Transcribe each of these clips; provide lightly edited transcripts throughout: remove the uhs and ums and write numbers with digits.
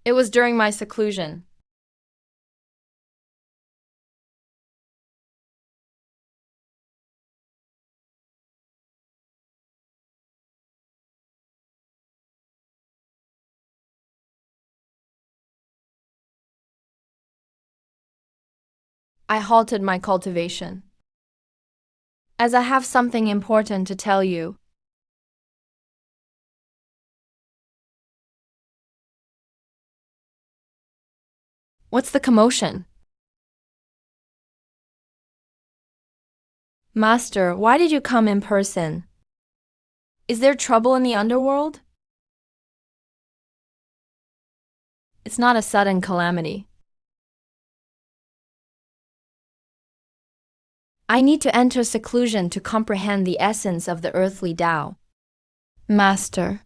It was during my seclusion. I halted my cultivation, as I have something important to tell you. What's the commotion? Master, why did you come in person? Is there trouble in the underworld? It's not a sudden calamity. I need to enter seclusion to comprehend the essence of the earthly Tao. Master,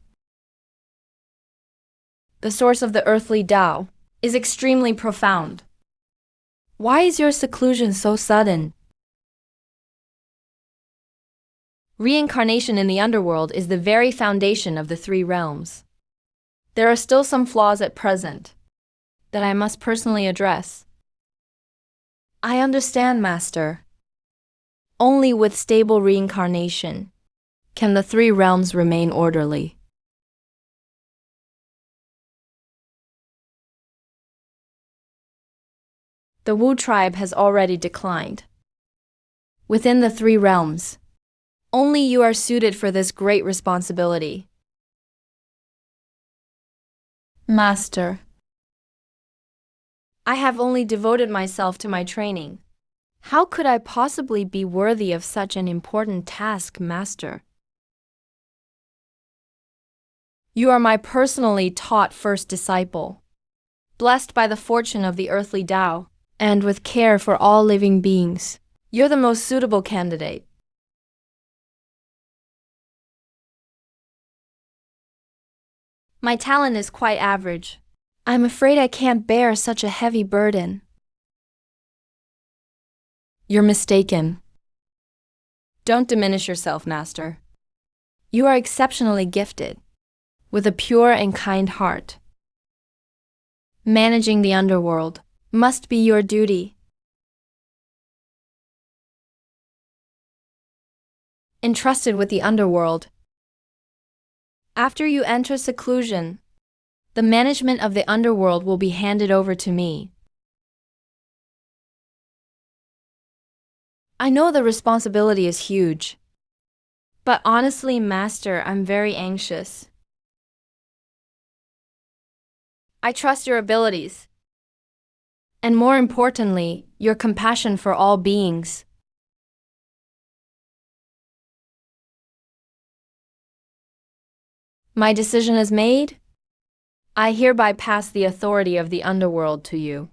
the source of the earthly Tao is extremely profound. Why is your seclusion so sudden? Reincarnation in the underworld is the very foundation of the three realms. There are still some flaws at present that I must personally address. I understand, Master. Only with stable reincarnation can the three realms remain orderly. The Wu tribe has already declined. Within the three realms, only you are suited for this great responsibility. Master, I have only devoted myself to my training. How could I possibly be worthy of such an important task, Master? You are my personally taught first disciple, blessed by the fortune of the earthly Tao, and with care for all living beings. You're the most suitable candidate. My talent is quite average. I'm afraid I can't bear such a heavy burden. You're mistaken. Don't diminish yourself, Master. You are exceptionally gifted, with a pure and kind heart. Managing the underworld must be your duty. Entrusted with the underworld. After you enter seclusion, the management of the underworld will be handed over to me. I know the responsibility is huge, but honestly, Master, I'm very anxious. I trust your abilities, and more importantly, your compassion for all beings. My decision is made. I hereby pass the authority of the underworld to you.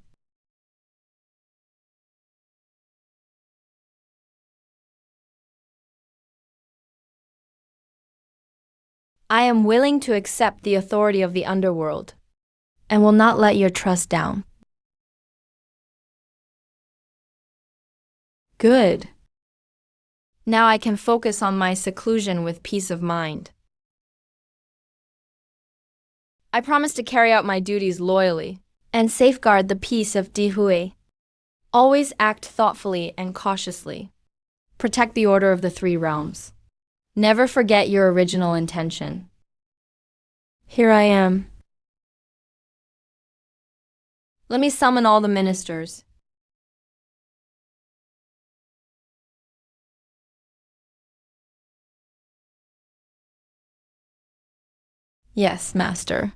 I am willing to accept the authority of the underworld, and will not let your trust down. Good. Now I can focus on my seclusion with peace of mind. I promise to carry out my duties loyally and safeguard the peace of Dihui. Always act thoughtfully and cautiously. Protect the order of the three realms. Never forget your original intention. Here I am. Let me summon all the ministers. Yes, Master.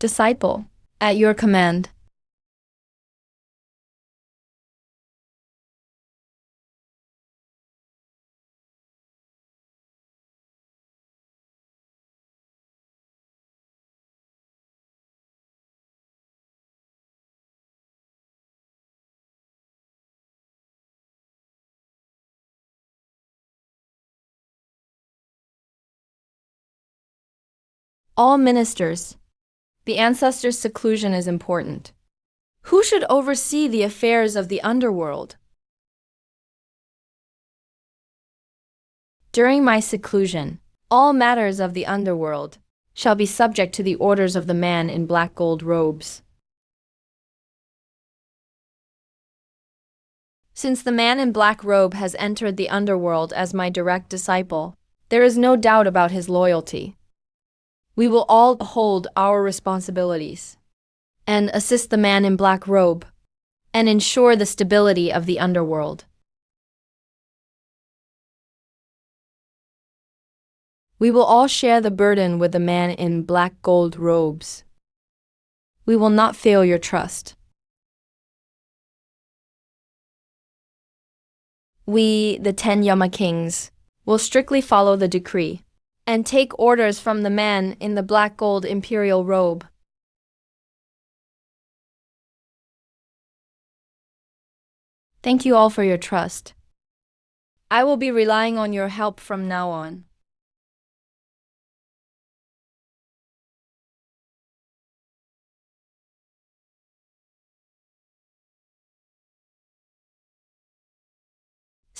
Disciple, at your command. All ministers. The ancestors' seclusion is important. Who should oversee the affairs of the underworld? During my seclusion, all matters of the underworld shall be subject to the orders of the man in black gold robes. Since the man in black robe has entered the underworld as my direct disciple, there is no doubt about his loyalty. We will all hold our responsibilities and assist the man in black robe and ensure the stability of the underworld. We will all share the burden with the man in black gold robes. We will not fail your trust. We, the 10 Yama kings, will strictly follow the decree and take orders from the man in the black gold imperial robe. Thank you all for your trust. I will be relying on your help from now on.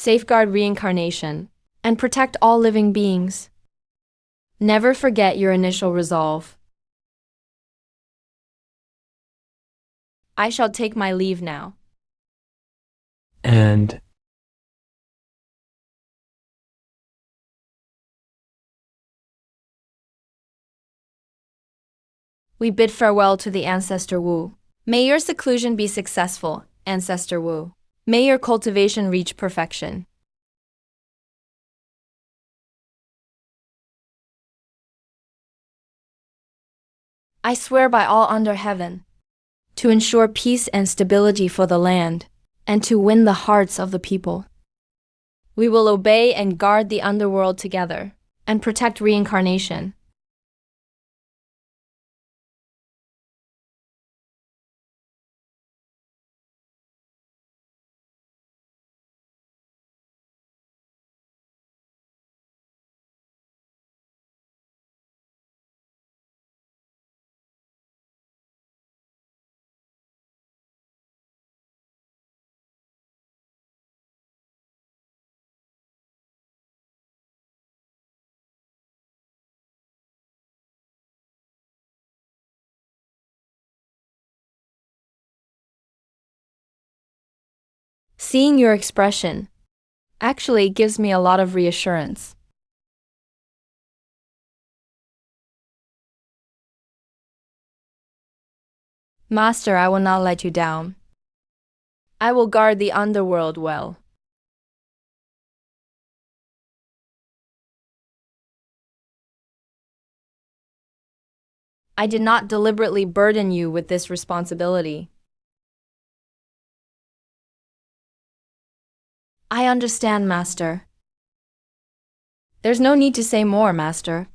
Safeguard reincarnation and protect all living beings. Never forget your initial resolve. I shall take my leave now. And We bid farewell to the Ancestor Wu. May your seclusion be successful, Ancestor Wu. May your cultivation reach perfection. I swear by all under heaven to ensure peace and stability for the land and to win the hearts of the people. We will obey and guard the underworld together and protect reincarnation. Seeing your expression actually gives me a lot of reassurance. Master, I will not let you down. I will guard the underworld well. I did not deliberately burden you with this responsibility. I understand, Master. There's no need to say more, Master.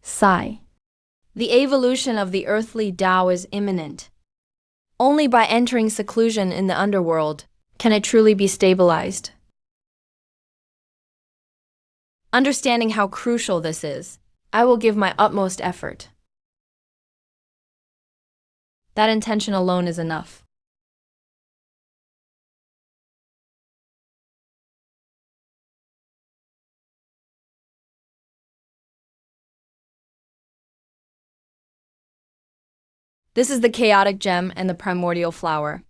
Sigh. The evolution of the earthly Tao is imminent. Only by entering seclusion in the underworld can it truly be stabilized. Understanding how crucial this is, I will give my utmost effort. That intention alone is enough. This is the chaotic gem and the primordial flower.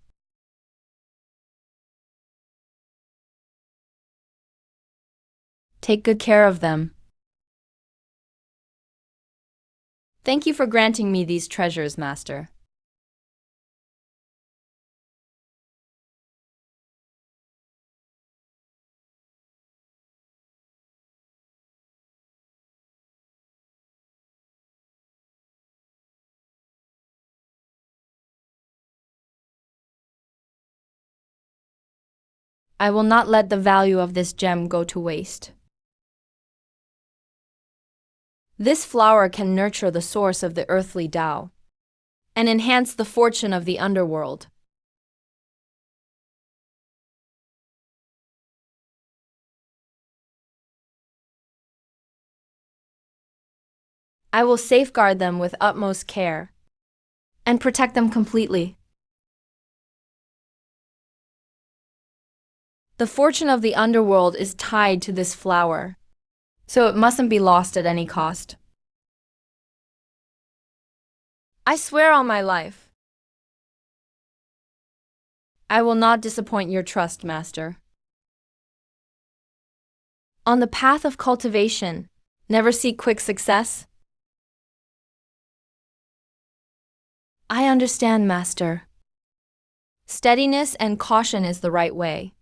Take good care of them. Thank you for granting me these treasures, Master. I will not let the value of this gem go to waste. This flower can nurture the source of the earthly Tao and enhance the fortune of the underworld. I will safeguard them with utmost care and protect them completely. The fortune of the underworld is tied to this flower, so it mustn't be lost at any cost. I swear on my life, I will not disappoint your trust, master. On the path of cultivation, never seek quick success. I understand, master. Steadiness and caution is the right way.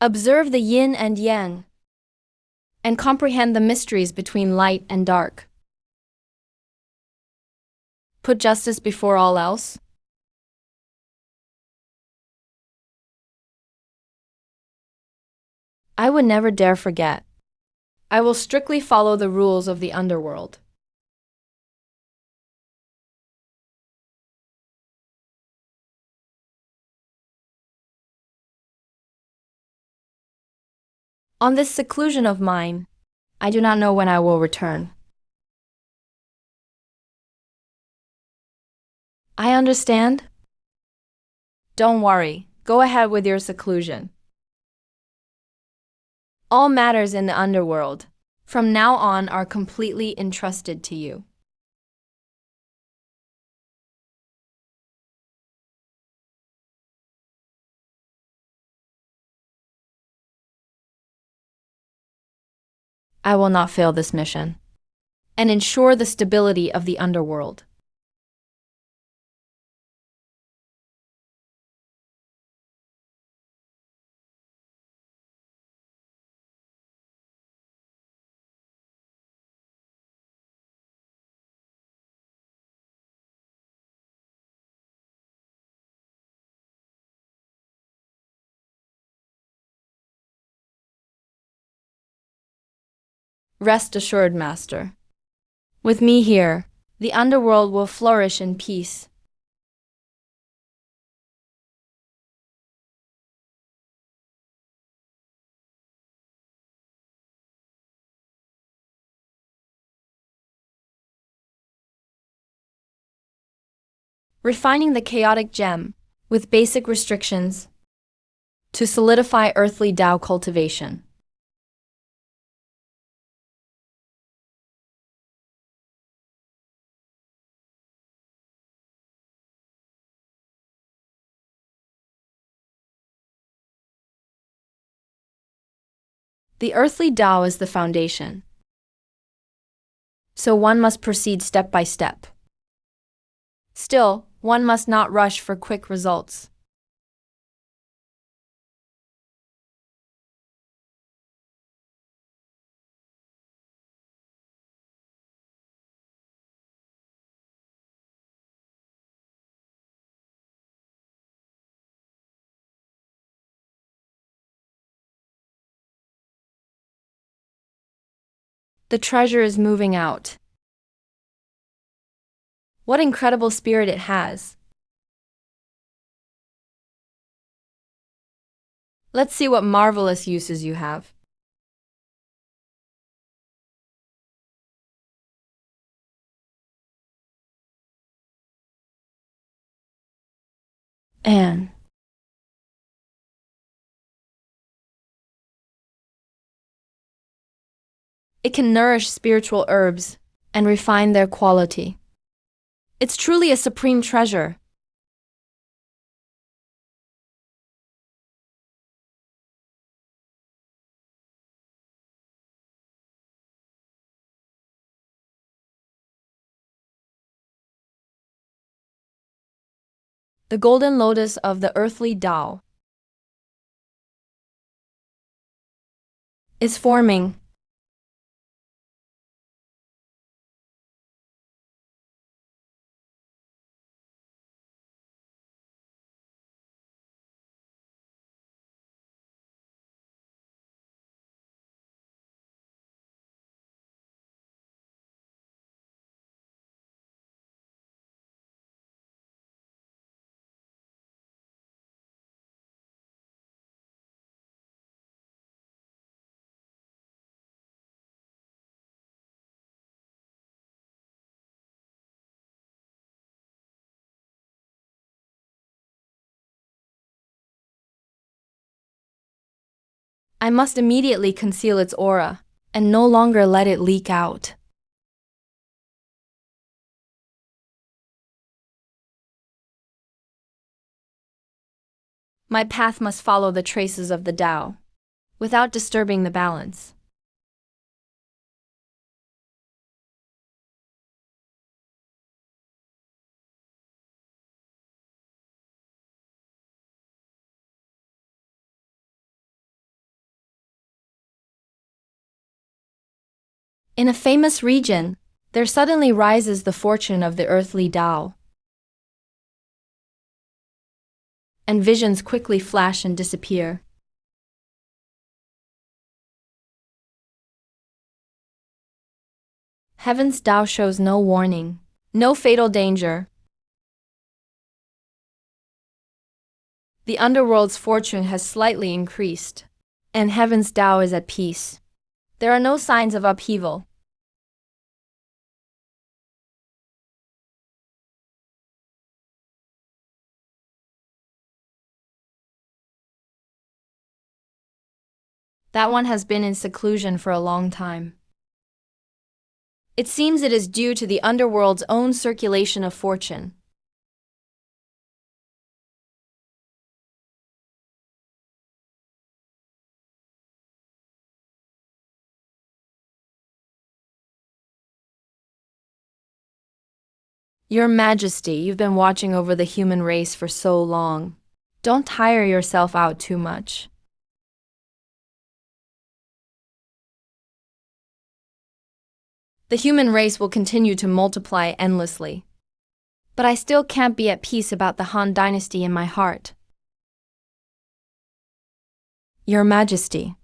Observe the yin and yang, and comprehend the mysteries between light and dark. Put justice before all else. I would never dare forget. I will strictly follow the rules of the Underworld. On this seclusion of mine, I do not know when I will return. I understand. Don't worry, go ahead with your seclusion. All matters in the Underworld, from now on, are completely entrusted to you. I will not fail this mission, and ensure the stability of the Underworld. Rest assured, master. With me here, the Underworld will flourish in peace. Refining the chaotic gem, with basic restrictions, to solidify earthly Tao cultivation. The earthly Tao is the foundation, so one must proceed step by step. Still, one must not rush for quick results. The treasure is moving out. What incredible spirit it has. Let's see what marvelous uses you have. And it can nourish spiritual herbs and refine their quality. It's truly a supreme treasure. The golden lotus of the earthly Tao is forming. I must immediately conceal its aura and no longer let it leak out. My path must follow the traces of the Tao, without disturbing the balance. In a famous region, there suddenly rises the fortune of the earthly Tao, and visions quickly flash and disappear. Heaven's Tao shows no warning, no fatal danger. The underworld's fortune has slightly increased, and heaven's Tao is at peace. There are no signs of upheaval. That one has been in seclusion for a long time. It seems it is due to the underworld's own circulation of fortune. Your Majesty, you've been watching over the human race for so long. Don't tire yourself out too much. The human race will continue to multiply endlessly. But I still can't be at peace about the Han Dynasty in my heart. Your Majesty,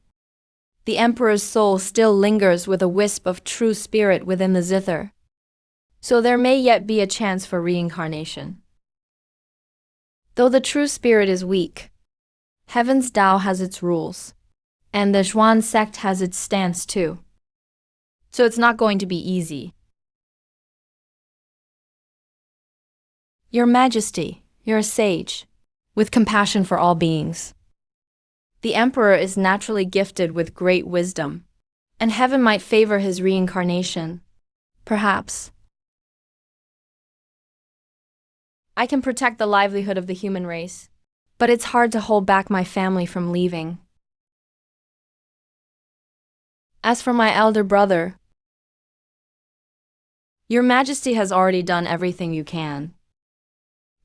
the Emperor's soul still lingers with a wisp of true spirit within the zither. So there may yet be a chance for reincarnation. Though the true spirit is weak, Heaven's Tao has its rules, and the Zhuan sect has its stance too. So it's not going to be easy. Your Majesty, you're a sage, with compassion for all beings. The Emperor is naturally gifted with great wisdom, and heaven might favor his reincarnation. Perhaps. I can protect the livelihood of the human race, but it's hard to hold back my family from leaving. As for my elder brother, Your Majesty has already done everything you can,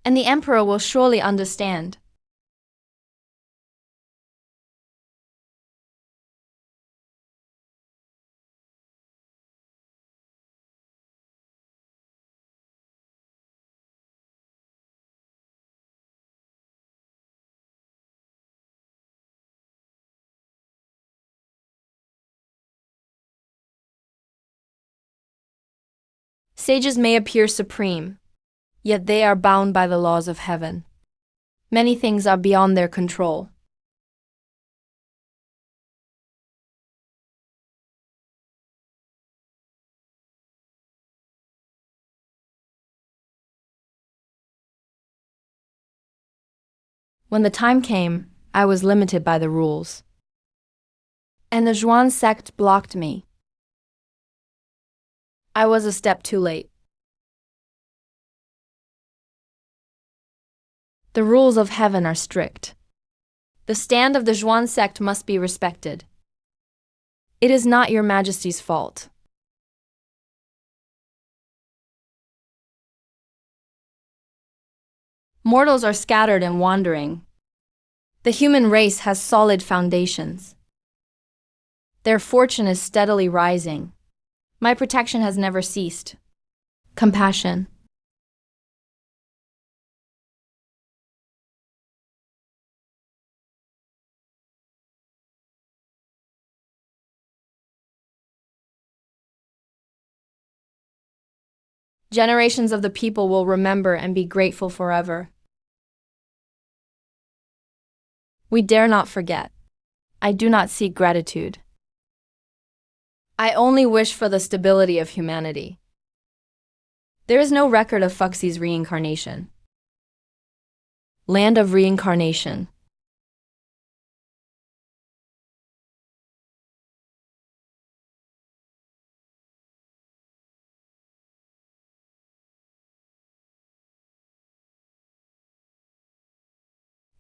and the Emperor will surely understand. Sages may appear supreme, yet they are bound by the laws of heaven. Many things are beyond their control. When the time came, I was limited by the rules, and the Zhuan sect blocked me. I was a step too late. The rules of heaven are strict. The stand of the Zhuan sect must be respected. It is not Your Majesty's fault. Mortals are scattered and wandering. The human race has solid foundations. Their fortune is steadily rising. My protection has never ceased. Compassion. Generations of the people will remember and be grateful forever. We dare not forget. I do not seek gratitude. I only wish for the stability of humanity. There is no record of Fuxi's reincarnation. Land of reincarnation.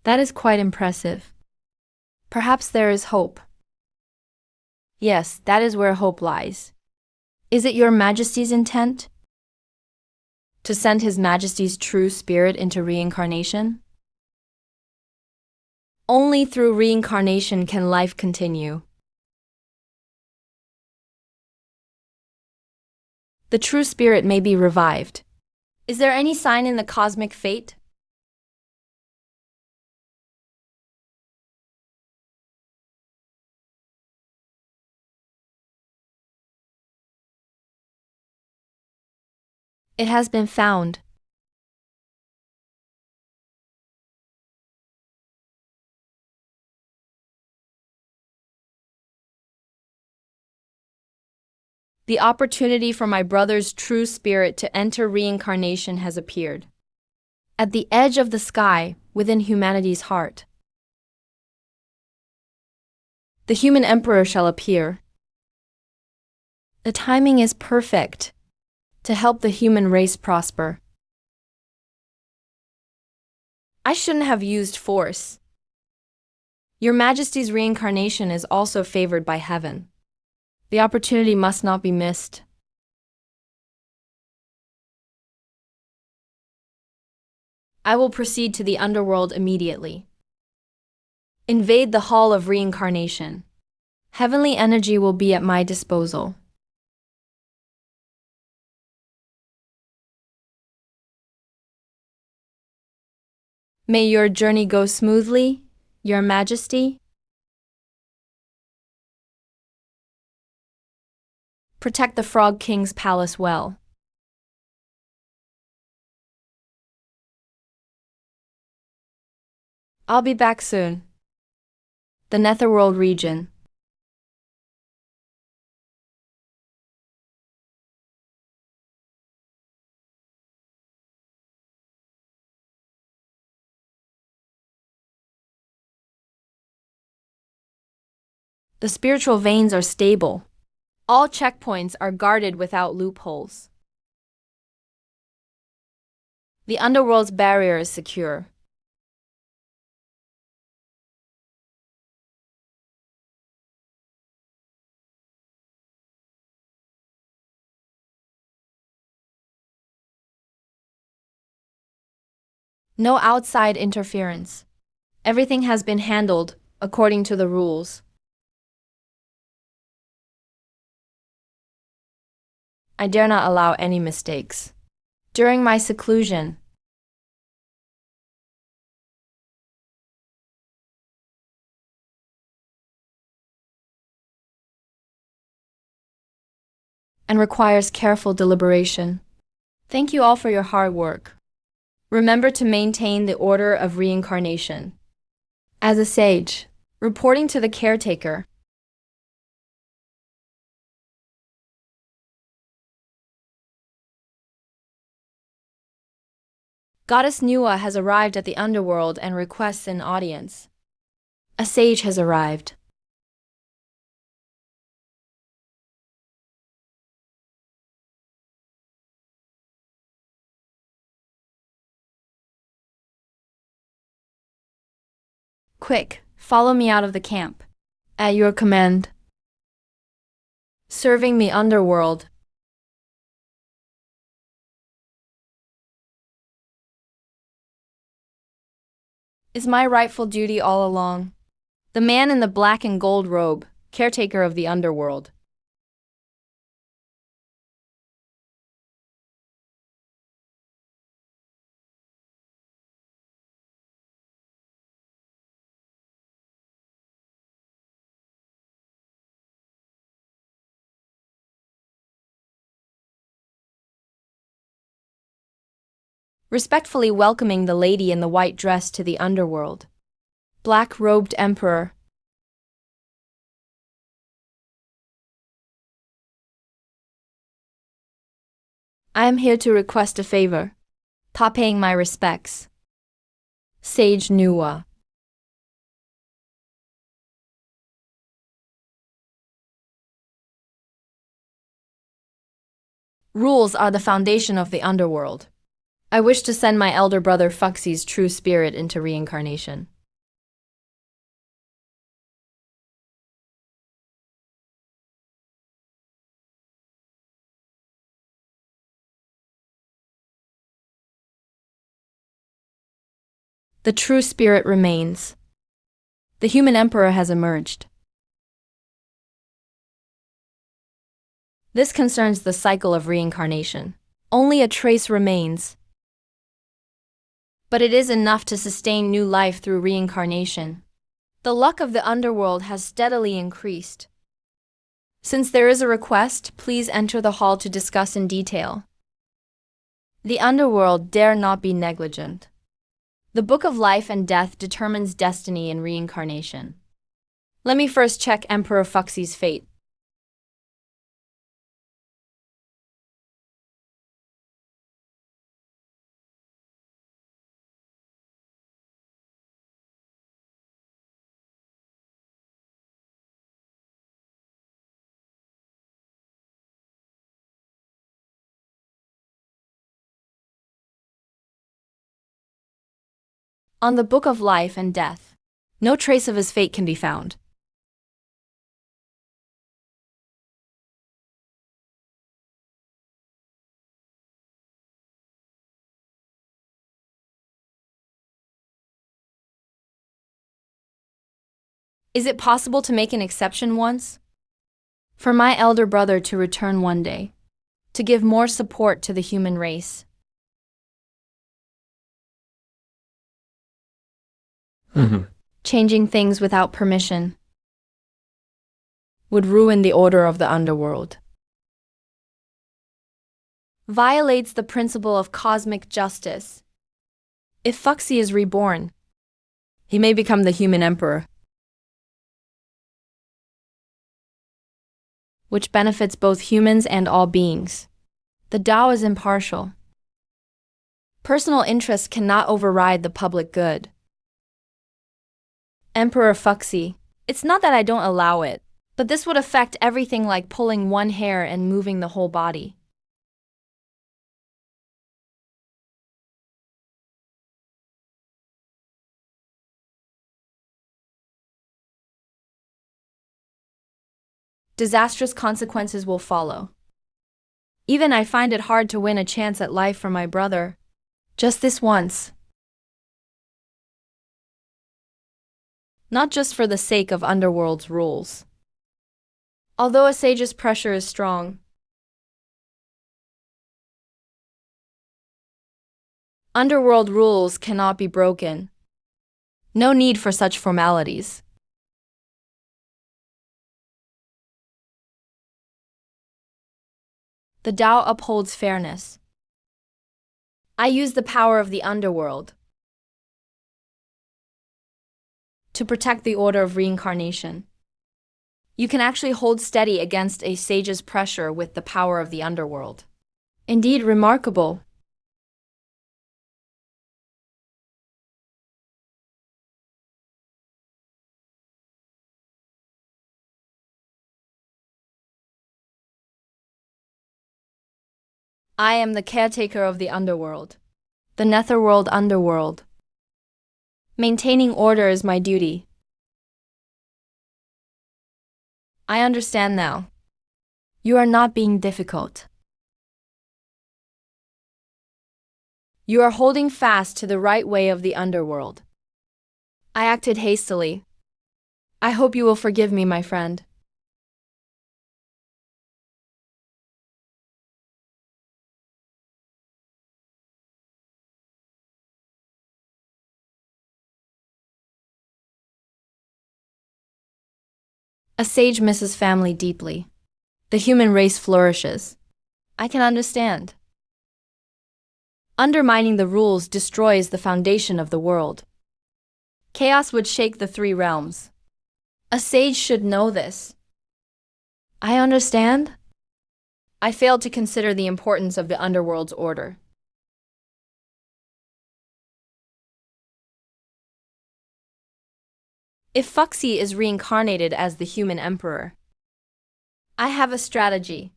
That is quite impressive. Perhaps there is hope. Yes, that is where hope lies. Is it your Majesty's intent to send His Majesty's true spirit into reincarnation? Only through reincarnation can life continue. The true spirit may be revived. Is there any sign in the cosmic fate? It has been found. The opportunity for my brother's true spirit to enter reincarnation has appeared. At the edge of the sky, within humanity's heart. The human emperor shall appear. The timing is perfect to help the human race prosper. I shouldn't have used force. Your Majesty's reincarnation is also favored by heaven. The opportunity must not be missed. I will proceed to the Underworld immediately. Invade the Hall of Reincarnation. Heavenly energy will be at my disposal. May your journey go smoothly, Your Majesty. Protect the Frog King's palace well. I'll be back soon. The Netherworld region. The spiritual veins are stable. All checkpoints are guarded without loopholes. The Underworld's barrier is secure. No outside interference. Everything has been handled according to the rules. I dare not allow any mistakes. During my seclusion, and requires careful deliberation. Thank you all for your hard work. Remember to maintain the order of reincarnation. As a sage, reporting to the caretaker. Goddess Nua has arrived at the Underworld and requests an audience. A sage has arrived. Quick, follow me out of the camp. At your command. Serving the Underworld. Is my rightful duty all along. The man in the black and gold robe, caretaker of the Underworld. Respectfully welcoming the lady in the white dress to the Underworld. Black-robed Emperor. I am here to request a favor. Paying my respects. Sage Nua. Rules are the foundation of the Underworld. I wish to send my elder brother Fuxie's true spirit into reincarnation. The true spirit remains. The human emperor has emerged. This concerns the cycle of reincarnation. Only a trace remains. But it is enough to sustain new life through reincarnation. The luck of the underworld has steadily increased. Since there is a request, please enter the hall to discuss in detail. The underworld dare not be negligent. The Book of Life and Death determines destiny and reincarnation. Let me first check Emperor Fuxie's fate. On the Book of Life and Death, no trace of his fate can be found. Is it possible to make an exception once? For my elder brother to return one day, to give more support to the human race. Changing things without permission would ruin the order of the underworld. Violates the principle of cosmic justice. If Fuxie is reborn, he may become the human emperor, which benefits both humans and all beings. The Tao is impartial. Personal interest cannot override the public good. Emperor Fuxie, it's not that I don't allow it, but this would affect everything like pulling one hair and moving the whole body. Disastrous consequences will follow. Even I find it hard to win a chance at life for my brother. Just this once. Not just for the sake of Underworld's rules. Although a sage's pressure is strong, Underworld rules cannot be broken. No need for such formalities. The Tao upholds fairness. I use the power of the Underworld to protect the order of reincarnation. You can actually hold steady against a sage's pressure with the power of the Underworld. Indeed remarkable. I am the caretaker of the Underworld, the Netherworld Underworld. Maintaining order is my duty. I understand now. You are not being difficult. You are holding fast to the right way of the Underworld. I acted hastily. I hope you will forgive me, my friend. A sage misses family deeply. The human race flourishes. I can understand. Undermining the rules destroys the foundation of the world. Chaos would shake the three realms. A sage should know this. I understand. I failed to consider the importance of the Underworld's order. If Fuxie is reincarnated as the human emperor, I have a strategy.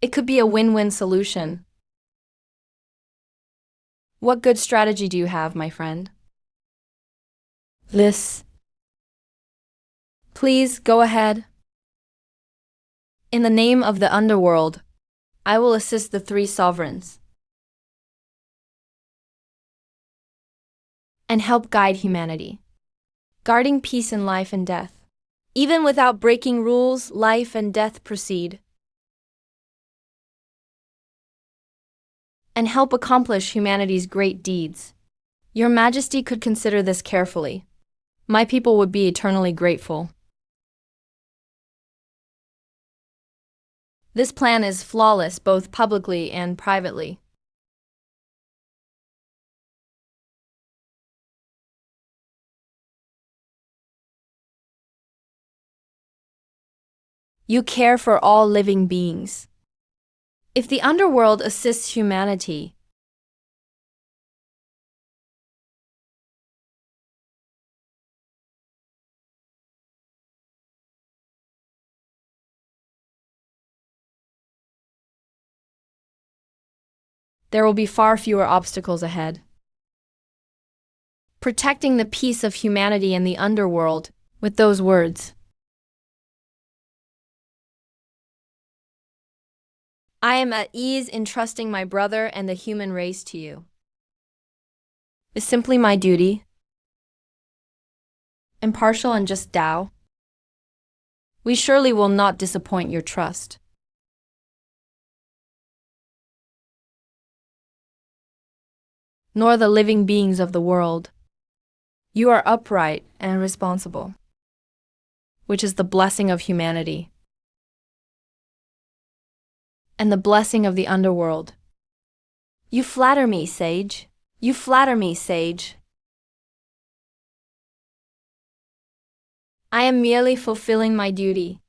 It could be a win-win solution. What good strategy do you have, my friend? This. Please, go ahead. In the name of the Underworld, I will assist the three sovereigns. and help guide humanity, guarding peace in life and death. Even without breaking rules, life and death proceed, and help accomplish humanity's great deeds. Your Majesty could consider this carefully. My people would be eternally grateful. This plan is flawless both publicly and privately. You care for all living beings. If the underworld assists humanity, there will be far fewer obstacles ahead. Protecting the peace of humanity in the underworld with those words. I am at ease in trusting my brother and the human race to you. Is simply my duty. Impartial and just Tao. We surely will not disappoint your trust. Nor the living beings of the world. You are upright and responsible, which is the blessing of humanity and the blessing of the underworld. You flatter me, sage. You flatter me, sage. I am merely fulfilling my duty,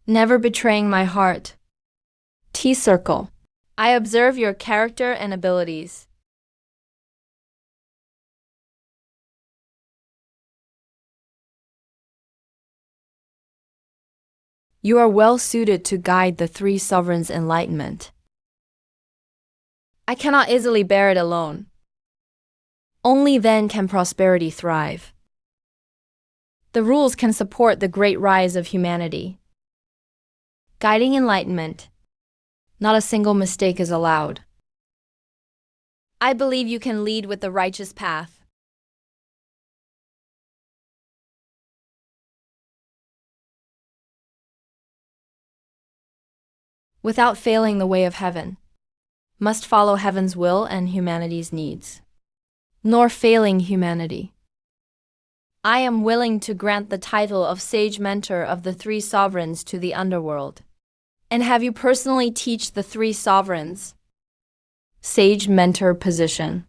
never betraying my heart. T-circle. I observe your character and abilities. You are well suited to guide the three sovereigns' enlightenment. I cannot easily bear it alone. Only then can prosperity thrive. The rules can support the great rise of humanity. Guiding enlightenment. Not a single mistake is allowed. I believe you can lead with the righteous path. Without failing the way of heaven, must follow heaven's will and humanity's needs, nor failing humanity. I am willing to grant the title of Sage Mentor of the three sovereigns to the underworld, and have you personally teach the three sovereigns. Sage Mentor position.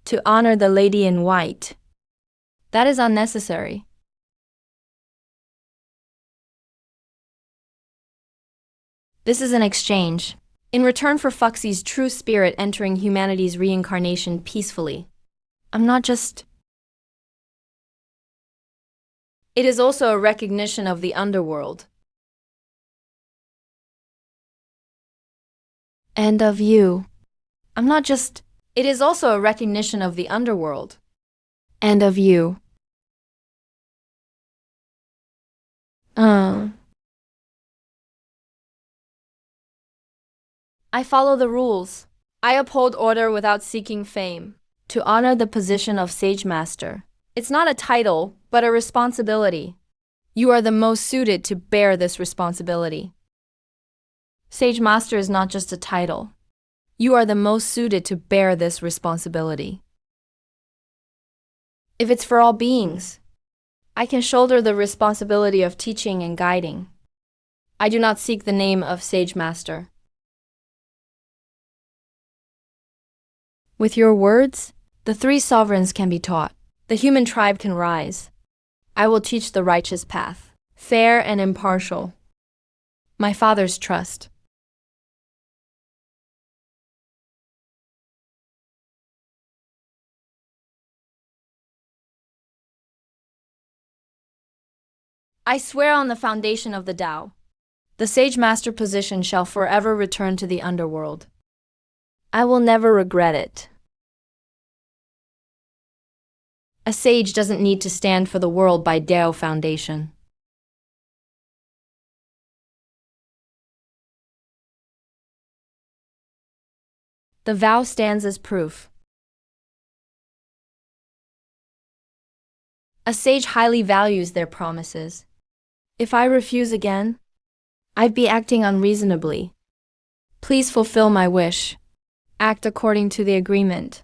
To honor the lady in white. That is unnecessary. This is an exchange, in return for Fuxie's true spirit entering humanity's reincarnation peacefully. I'm not just... It is also a recognition of the underworld. And of you. I'm not just... It is also a recognition of the underworld. And of you. I follow the rules. I uphold order without seeking fame. To honor the position of Sage Master. It's not a title, but a responsibility. You are the most suited to bear this responsibility. Sage Master is not just a title. You are the most suited to bear this responsibility. If it's for all beings, I can shoulder the responsibility of teaching and guiding. I do not seek the name of Sage Master. With your words, the three sovereigns can be taught. The human tribe can rise. I will teach the righteous path, fair and impartial. My father's trust. I swear on the foundation of the Tao, the Sage Master position shall forever return to the underworld. I will never regret it. A sage doesn't need to stand for the world by Dao foundation. The vow stands as proof. A sage highly values their promises. If I refuse again, I'd be acting unreasonably. Please fulfill my wish. Act according to the agreement.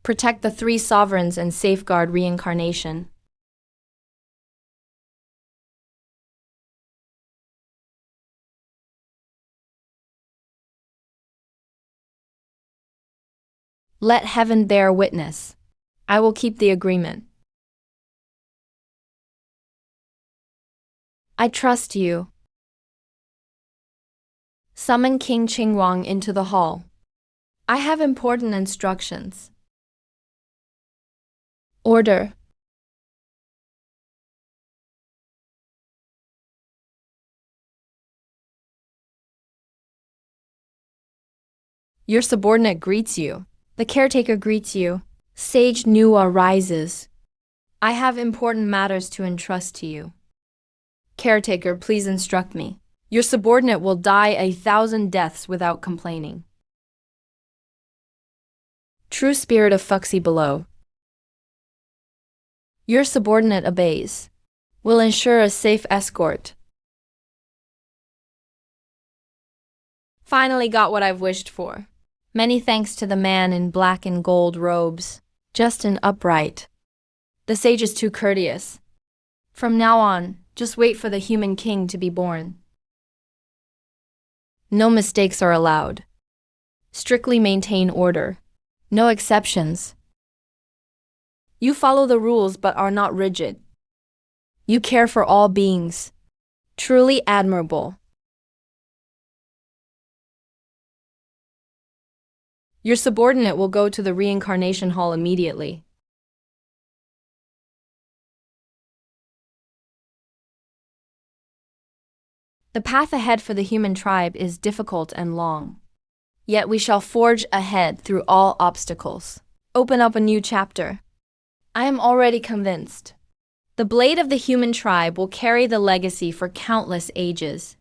Protect the three sovereigns and safeguard reincarnation. Let heaven bear witness. I will keep the agreement. I trust you. Summon King Qingwang into the hall. I have important instructions. Order. Your subordinate greets you. The caretaker greets you. Sage Nuwa rises. I have important matters to entrust to you. Caretaker, please instruct me. Your subordinate will die 1,000 deaths without complaining. True spirit of Fuxi below. Your subordinate obeys. Will ensure a safe escort. Finally got what I've wished for. Many thanks to the man in black and gold robes. Just and upright. The sage is too courteous. From now on, just wait for the human king to be born. No mistakes are allowed. Strictly maintain order. No exceptions. You follow the rules but are not rigid. You care for all beings. Truly admirable. Your subordinate will go to the reincarnation hall immediately. The path ahead for the human tribe is difficult and long. Yet we shall forge ahead through all obstacles. Open up a new chapter. I am already convinced. The blade of the human tribe will carry the legacy for countless ages.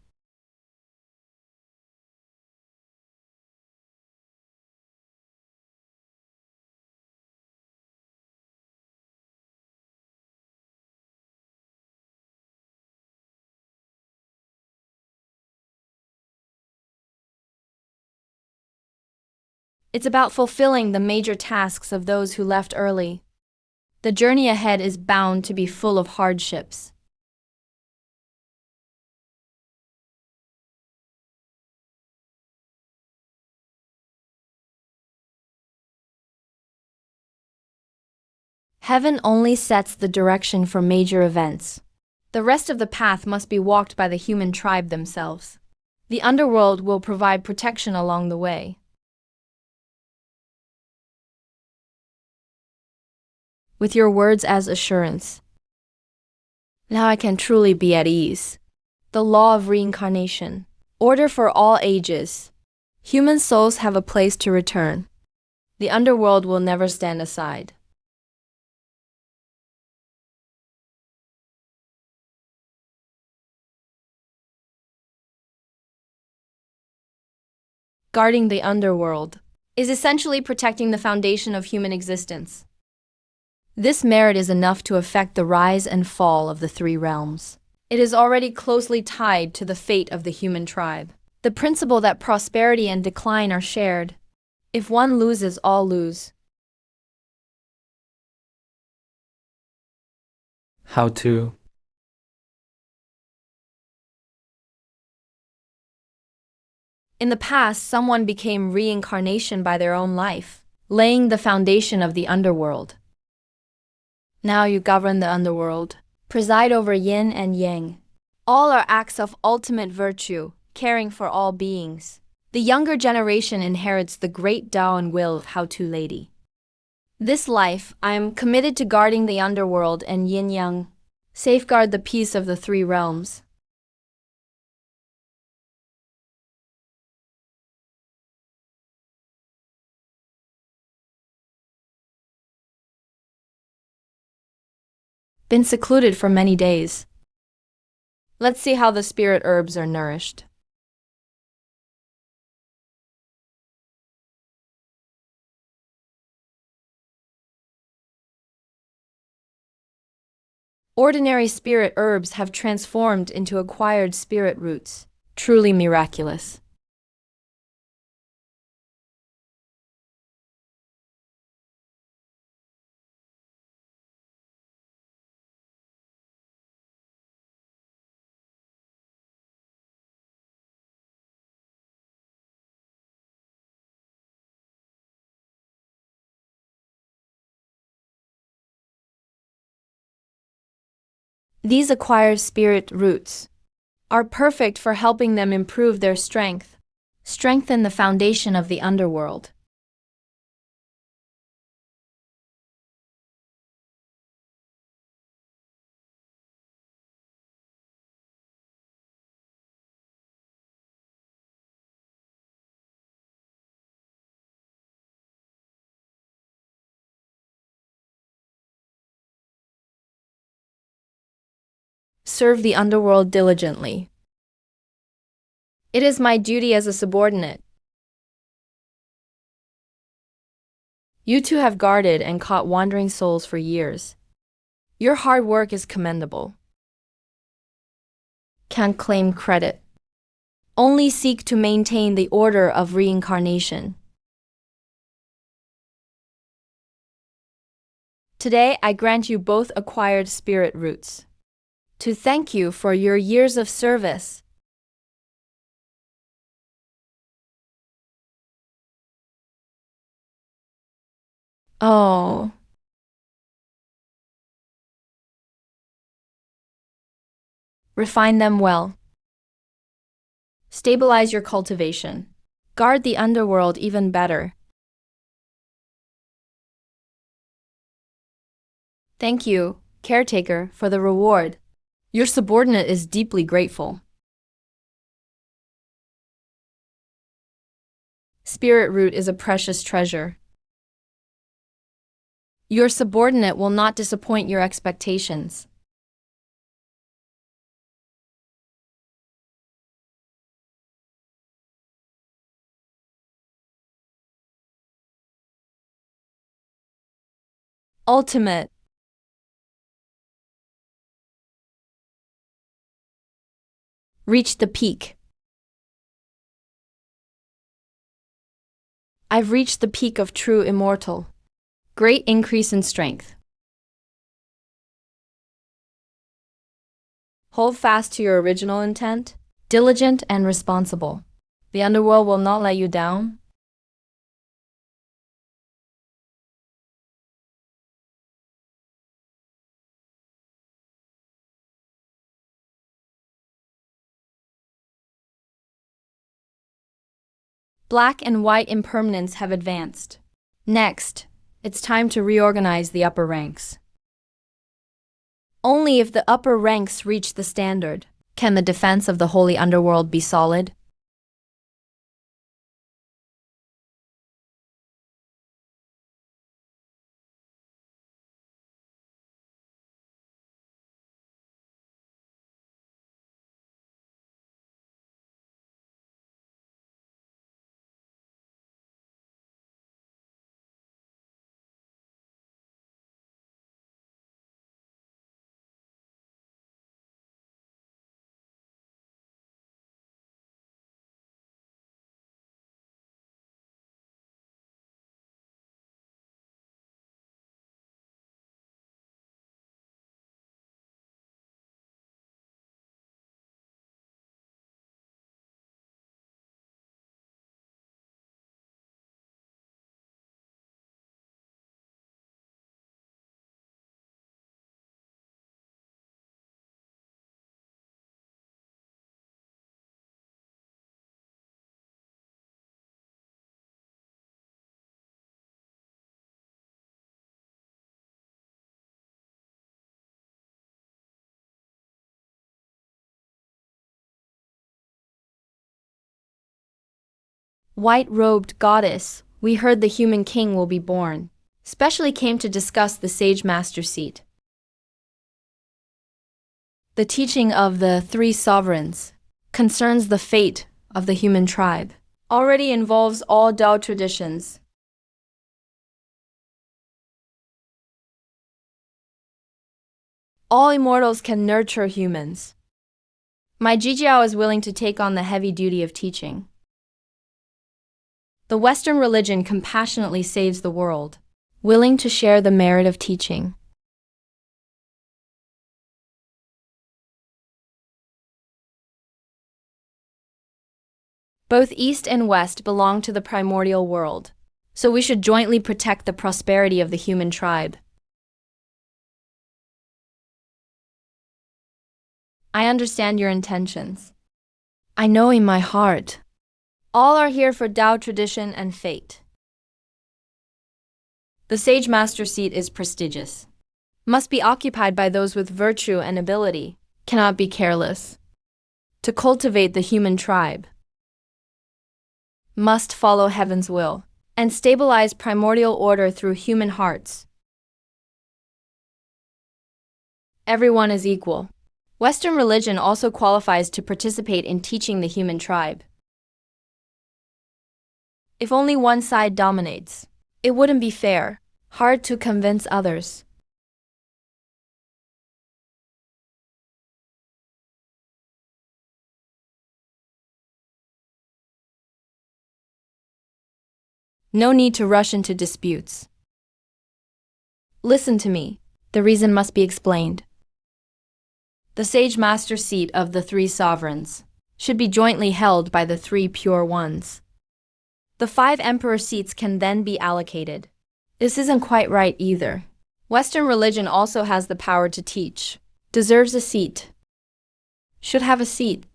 It's about fulfilling the major tasks of those who left early. The journey ahead is bound to be full of hardships. Heaven only sets the direction for major events. The rest of the path must be walked by the human tribe themselves. The underworld will provide protection along the way. With your words as assurance, now I can truly be at ease. The law of reincarnation. Order for all ages. Human souls have a place to return. The underworld will never stand aside. Guarding the underworld is essentially protecting the foundation of human existence. This merit is enough to affect the rise and fall of the three realms. It is already closely tied to the fate of the human tribe. The principle that prosperity and decline are shared. If one loses, all lose. How to? In the past, someone became reincarnation by their own life, laying the foundation of the underworld. Now you govern the underworld, preside over yin and yang. All are acts of ultimate virtue, caring for all beings. The younger generation inherits the great Tao and will of How-To Lady. This life, I am committed to guarding the underworld and yin-yang, safeguard the peace of the three realms. been secluded for many days. Let's see how the spirit herbs are nourished. Ordinary spirit herbs have transformed into acquired spirit roots. Truly miraculous. These acquired spirit roots are perfect for helping them improve their strength, strengthen the foundation of the underworld. Serve the underworld diligently. It is my duty as a subordinate. You two have guarded and caught wandering souls for years. Your hard work is commendable. Can't claim credit. Only seek to maintain the order of reincarnation. Today I grant you both acquired spirit roots. To thank you for your years of service. Oh. Refine them well. Stabilize your cultivation. Guard the underworld even better. Thank you, caretaker, for the reward. Your subordinate is deeply grateful. Spirit root is a precious treasure. Your subordinate will not disappoint your expectations. Ultimate. Reach the peak. I've reached the peak of true immortal. Great increase in strength. Hold fast to your original intent, diligent and responsible. The underworld will not let you down. Black and white impermanents have advanced. Next, it's time to reorganize the upper ranks. Only if the upper ranks reach the standard can the defense of the holy underworld be solid. White-robed goddess, we heard the human king will be born. Specially came to discuss the sage master seat. The teaching of the three sovereigns concerns the fate of the human tribe, already involves all Tao traditions. All immortals can nurture humans. My Jijiao is willing to take on the heavy duty of teaching. The Western religion compassionately saves the world, willing to share the merit of teaching. Both East and West belong to the primordial world, so we should jointly protect the prosperity of the human tribe. I understand your intentions. I know in my heart, all are here for Tao tradition and fate. The Sage Master seat is prestigious, must be occupied by those with virtue and ability, cannot be careless. To cultivate the human tribe, must follow heaven's will, and stabilize primordial order through human hearts. Everyone is equal. Western religion also qualifies to participate in teaching the human tribe. If only one side dominates, it wouldn't be fair, hard to convince others. No need to rush into disputes. Listen to me, the reason must be explained. The Sage Master seat of the three sovereigns should be jointly held by the three pure ones. The 5 emperor seats can then be allocated. This isn't quite right either. Western religion also has the power to teach, deserves a seat, should have a seat.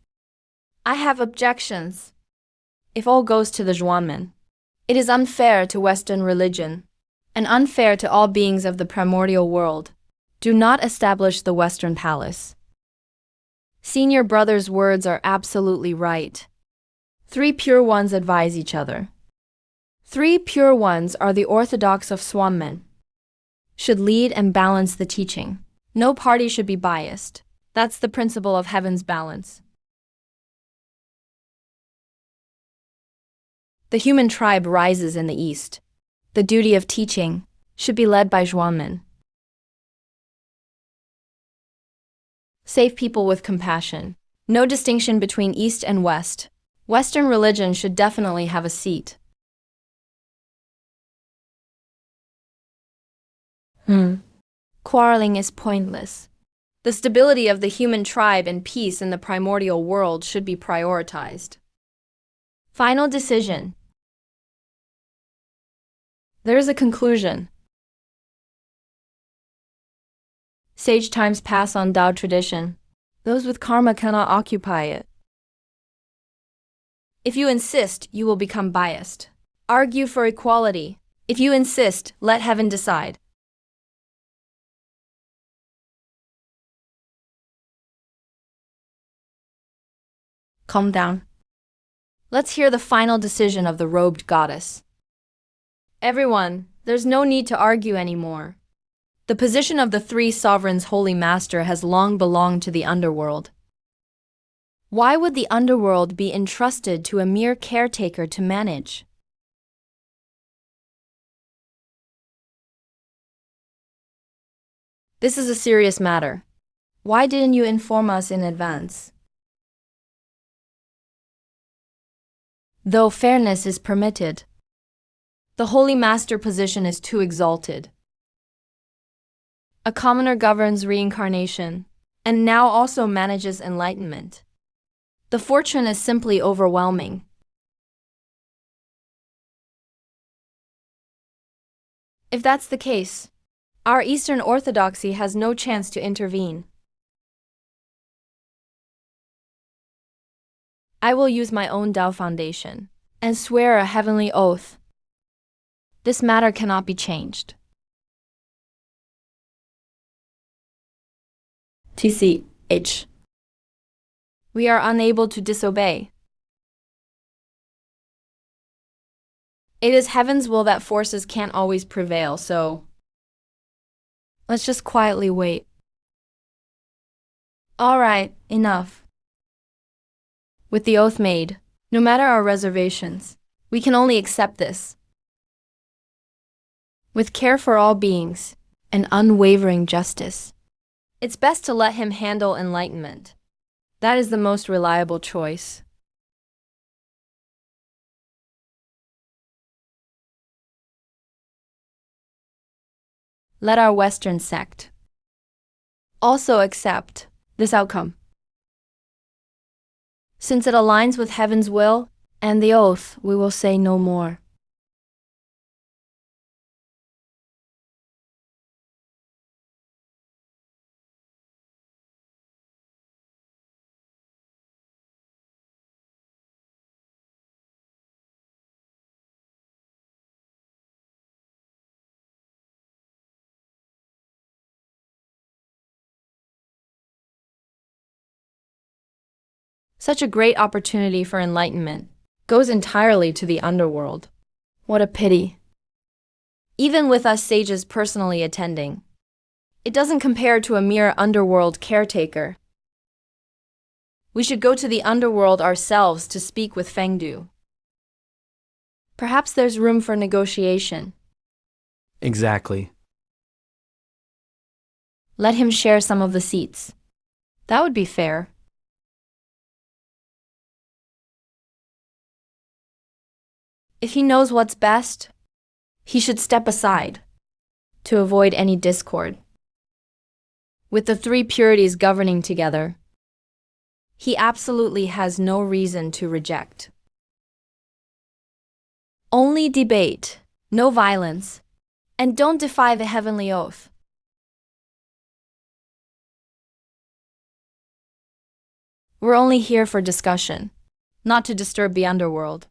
I have objections. If all goes to the Zhuanmen, it is unfair to Western religion, and unfair to all beings of the primordial world. Do not establish the Western palace. Senior brother's words are absolutely right. 3 pure ones advise each other. 3 pure ones are the orthodox of Zhuanmen. Should lead and balance the teaching. No party should be biased. That's the principle of heaven's balance. The human tribe rises in the East. The duty of teaching should be led by Zhuanmen. Save people with compassion. No distinction between East and West. Western religion should definitely have a seat. Quarreling is pointless. The stability of the human tribe and peace in the primordial world should be prioritized. Final decision. There is a conclusion. Sage times pass on Tao tradition. Those with karma cannot occupy it. If you insist, you will become biased. Argue for equality. If you insist, let heaven decide. Calm down. Let's hear the final decision of the robed goddess. Everyone, there's no need to argue anymore. The position of the 3 sovereigns' holy master has long belonged to the Underworld. Why would the Underworld be entrusted to a mere caretaker to manage? This is a serious matter. Why didn't you inform us in advance? Though fairness is permitted, the holy master position is too exalted. A commoner governs reincarnation, and now also manages enlightenment. The fortune is simply overwhelming. If that's the case, our Eastern Orthodoxy has no chance to intervene. I will use my own Tao foundation and swear a heavenly oath. This matter cannot be changed. TCH. We are unable to disobey. It is heaven's will that forces can't always prevail, so let's just quietly wait. All right, enough. With the oath made, no matter our reservations, we can only accept this. With care for all beings and unwavering justice, it's best to let him handle enlightenment. That is the most reliable choice. Let our Western sect also accept this outcome, since it aligns with heaven's will and the oath. We will say no more. Such a great opportunity for enlightenment goes entirely to the underworld. What a pity. Even with us sages personally attending, it doesn't compare to a mere underworld caretaker. We should go to the underworld ourselves to speak with Fengdu. Perhaps there's room for negotiation. Exactly. Let him share some of the seats. That would be fair. If he knows what's best, he should step aside to avoid any discord. With the three purities governing together, he absolutely has no reason to reject. Only debate, no violence, and don't defy the heavenly oath. We're only here for discussion, not to disturb the underworld.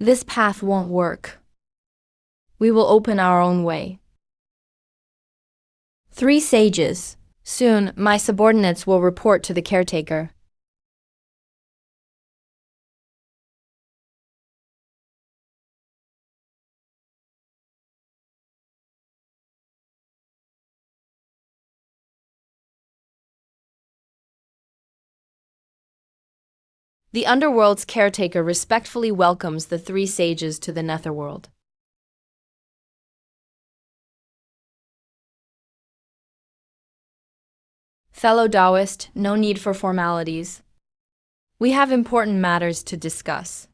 This path won't work. We will open our own way. Three sages. Soon, my subordinates will report to the caretaker. The Underworld's caretaker respectfully welcomes the three sages to the Netherworld. Fellow Taoist, no need for formalities. We have important matters to discuss.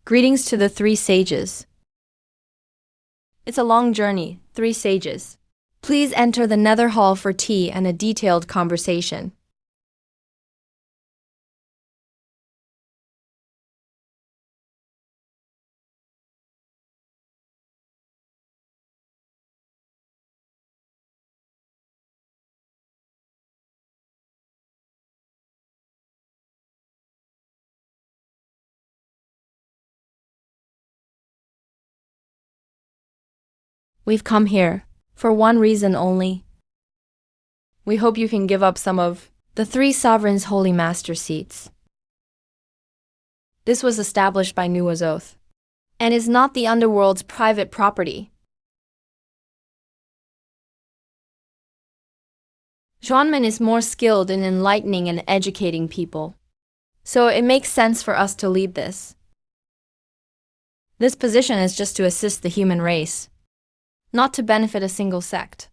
Greetings to the three sages. It's a long journey, three sages. Please enter the Nether Hall for tea and a detailed conversation. We've come here for one reason only. We hope you can give up some of the three sovereigns' holy master seats. This was established by Nua's oath and is not the Underworld's private property. Zhuanmen is more skilled in enlightening and educating people, so it makes sense for us to lead this. This position is just to assist the human race, not to benefit a single sect.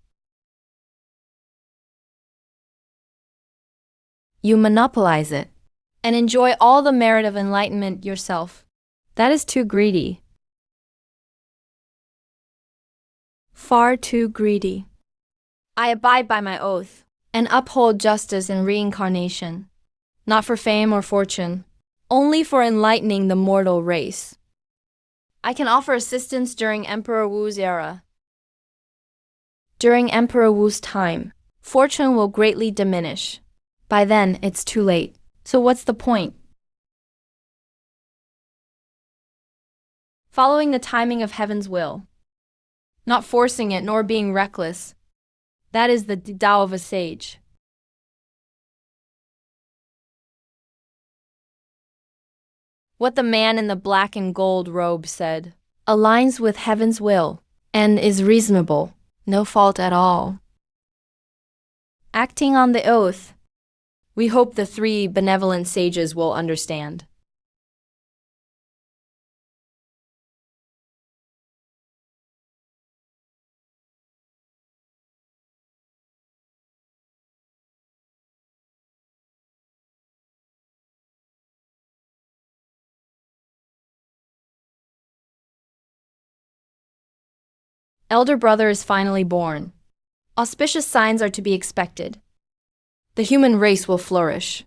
You monopolize it and enjoy all the merit of enlightenment yourself. That is too greedy. Far too greedy. I abide by my oath and uphold justice in reincarnation, not for fame or fortune, only for enlightening the mortal race. I can offer assistance during Emperor Wu's era. During Emperor Wu's time, fortune will greatly diminish. By then, it's too late. So what's the point? Following the timing of heaven's will, not forcing it nor being reckless. That is the Tao of a sage. What the man in the black and gold robe said aligns with heaven's will and is reasonable, no fault at all. Acting on the oath, we hope the three benevolent sages will understand. Elder brother is finally born. Auspicious signs are to be expected. The human race will flourish.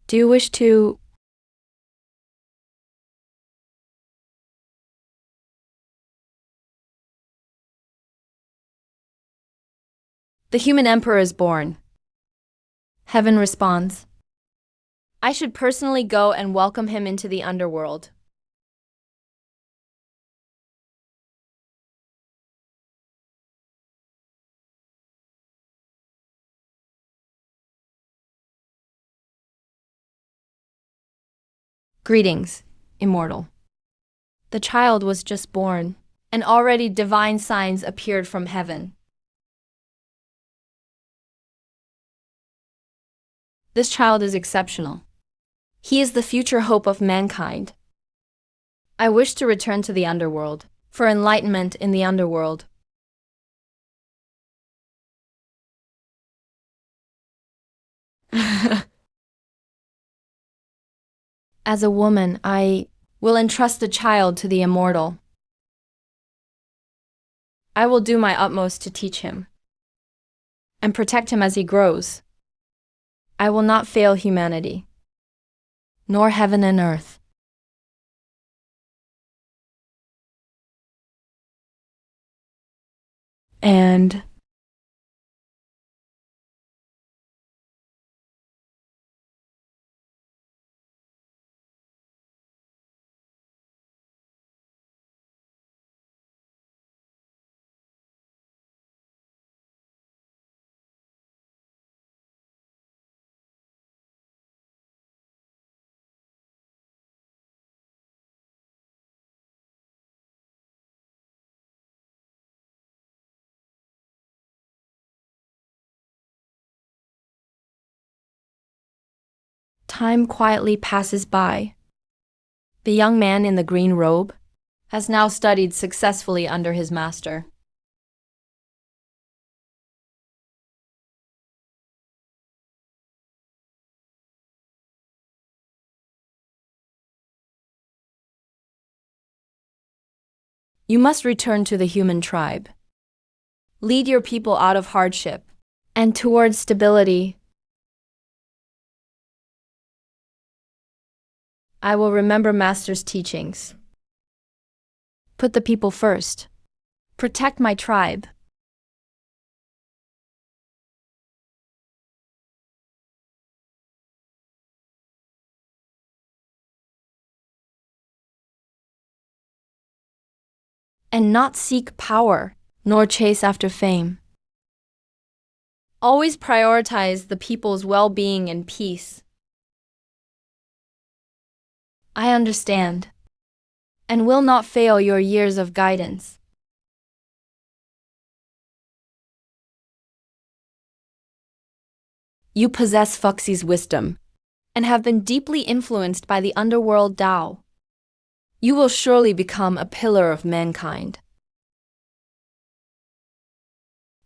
Do you wish to... The human emperor is born. Heaven responds. I should personally go and welcome him into the underworld. Greetings, immortal. The child was just born, and already divine signs appeared from heaven. This child is exceptional. He is the future hope of mankind. I wish to return to the underworld, for enlightenment in the underworld. As a woman, I will entrust the child to the immortal. I will do my utmost to teach him and protect him as he grows. I will not fail humanity, nor heaven and earth. And time quietly passes by. The young man in the green robe has now studied successfully under his master. You must return to the human tribe. Lead your people out of hardship and towards stability. I will remember Master's teachings. Put the people first. Protect my tribe. And not seek power, nor chase after fame. Always prioritize the people's well-being and peace. I understand, and will not fail your years of guidance. You possess Fuxi's wisdom, and have been deeply influenced by the Underworld Tao. You will surely become a pillar of mankind.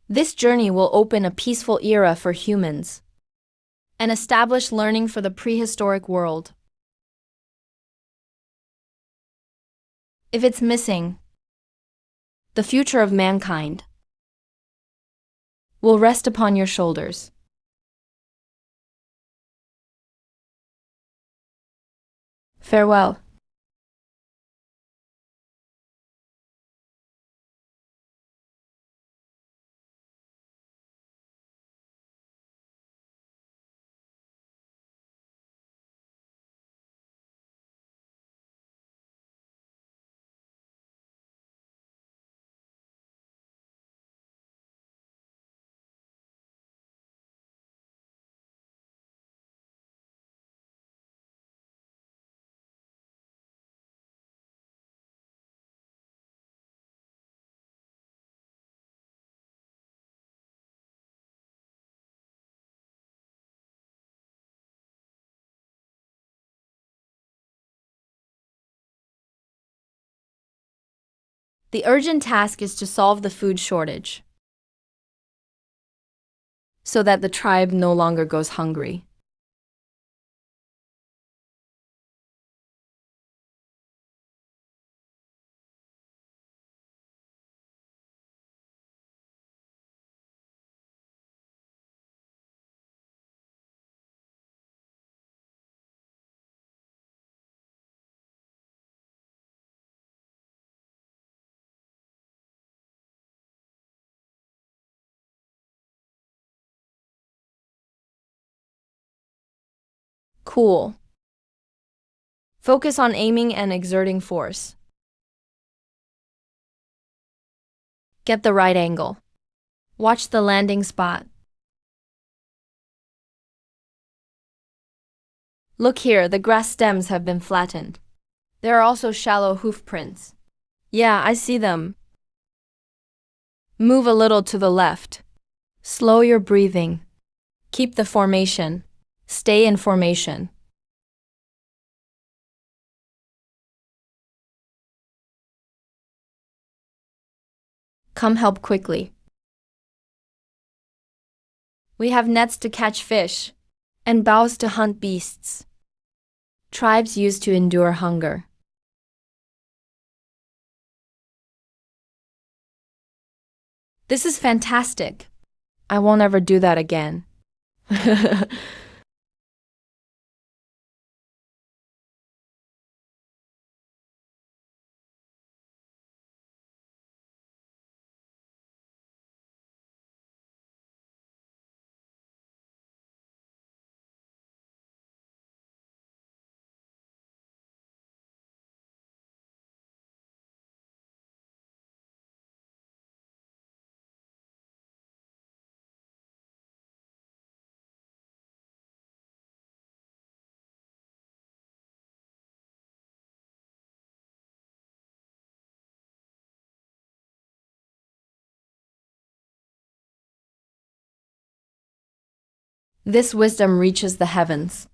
This journey will open a peaceful era for humans and establish learning for the prehistoric world. If it's missing, the future of mankind will rest upon your shoulders. Farewell. The urgent task is to solve the food shortage so that the tribe no longer goes hungry. Cool. Focus on aiming and exerting force. Get the right angle. Watch the landing spot. Look here, the grass stems have been flattened. There are also shallow hoof prints. Yeah, I see them. Move a little to the left. Slow your breathing. Keep the formation. Stay in formation. Come help quickly. We have nets to catch fish and bows to hunt beasts. Tribes used to endure hunger. This is fantastic. I won't ever do that again. This wisdom reaches the heavens.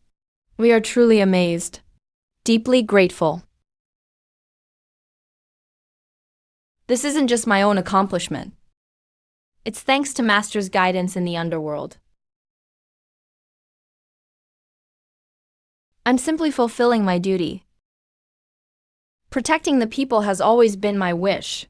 We are truly amazed, deeply grateful. This isn't just my own accomplishment. It's thanks to Master's guidance in the Underworld. I'm simply fulfilling my duty. Protecting the people has always been my wish.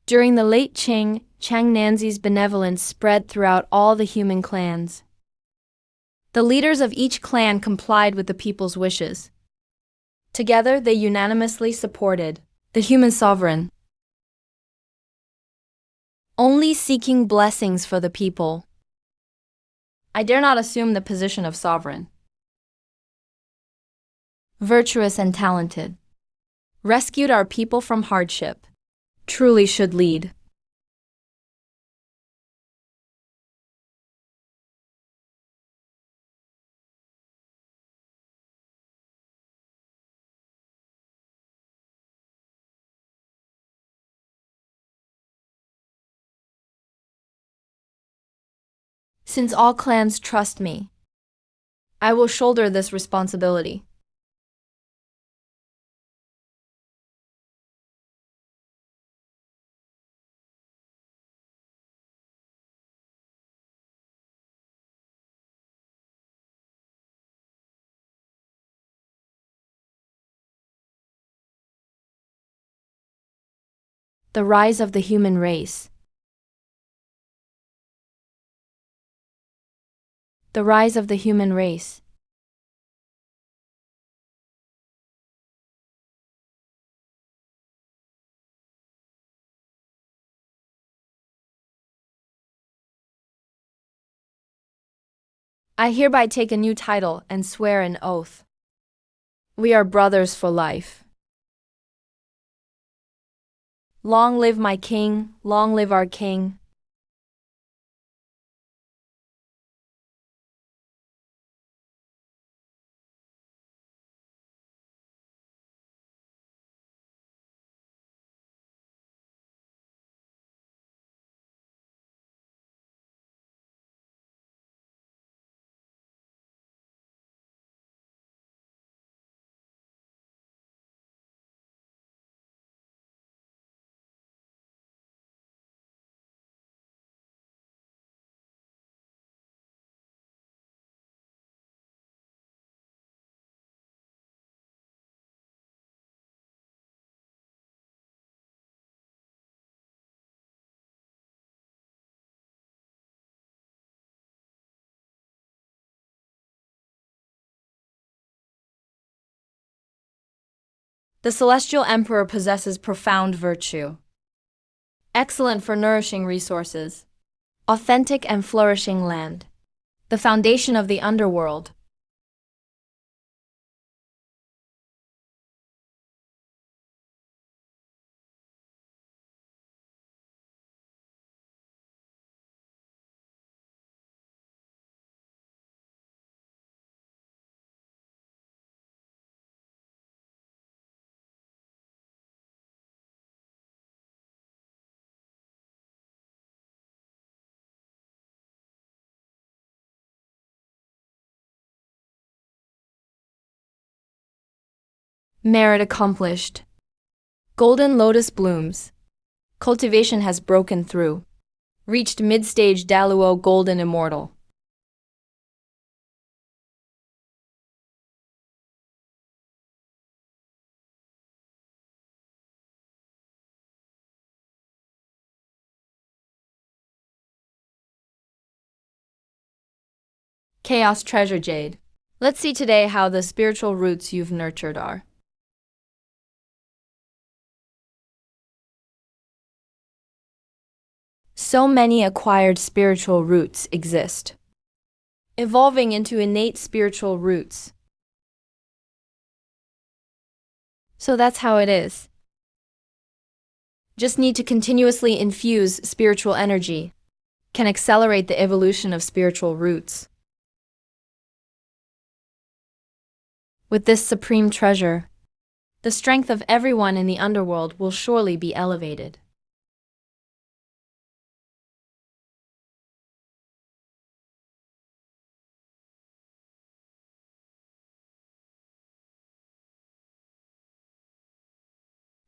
During the late Qing, Nanzi's benevolence spread throughout all the human clans. The leaders of each clan complied with the people's wishes. Together, they unanimously supported the human sovereign, only seeking blessings for the people. I dare not assume the position of sovereign. Virtuous and talented, rescued our people from hardship, truly should lead. Since all clans trust me, I will shoulder this responsibility. The rise of the human race. The rise of the human race. I hereby take a new title and swear an oath. We are brothers for life. Long live my king, long live our king. The celestial emperor possesses profound virtue. Excellent for nourishing resources. Authentic and flourishing land. The foundation of the underworld. Merit accomplished. Golden lotus blooms. Cultivation has broken through. Reached mid-stage Daluo golden immortal. Chaos treasure jade. Let's see today how the spiritual roots you've nurtured are. So many acquired spiritual roots exist, evolving into innate spiritual roots. So that's how it is. Just need to continuously infuse spiritual energy, can accelerate the evolution of spiritual roots. With this supreme treasure, the strength of everyone in the underworld will surely be elevated.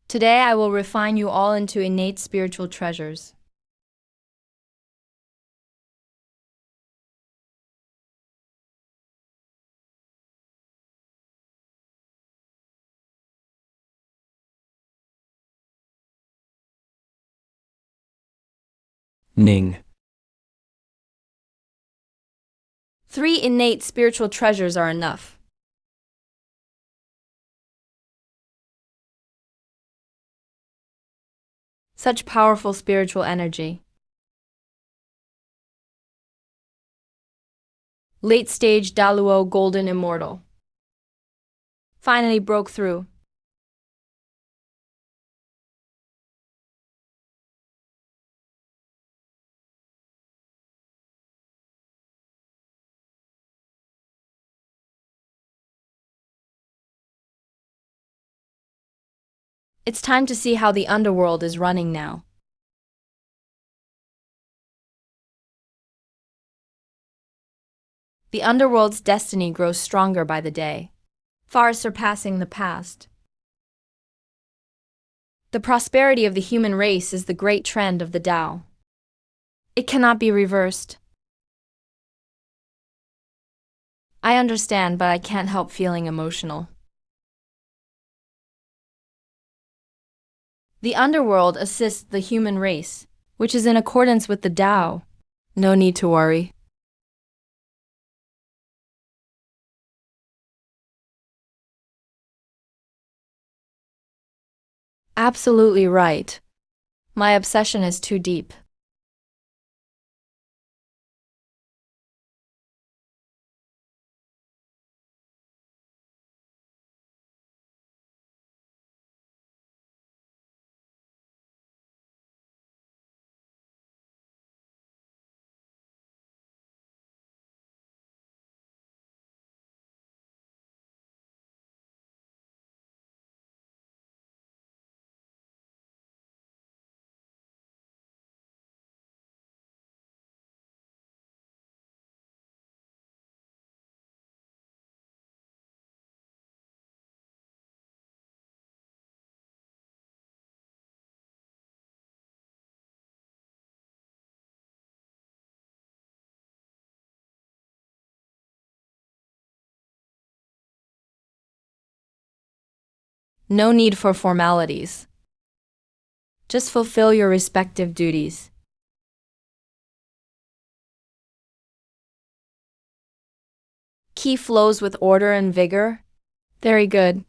Today I will refine you all into innate spiritual treasures. Ning. 3 innate spiritual treasures are enough. Such powerful spiritual energy. Late stage Daluo golden immortal. Finally broke through. It's time to see how the underworld is running now. The Underworld's destiny grows stronger by the day, far surpassing the past. The prosperity of the human race is the great trend of the Tao. It cannot be reversed. I understand, but I can't help feeling emotional. The Underworld assists the human race, which is in accordance with the Tao. No need to worry. Absolutely right. My obsession is too deep. No need for formalities. Just fulfill your respective duties. Qi flows with order and vigor. Very good.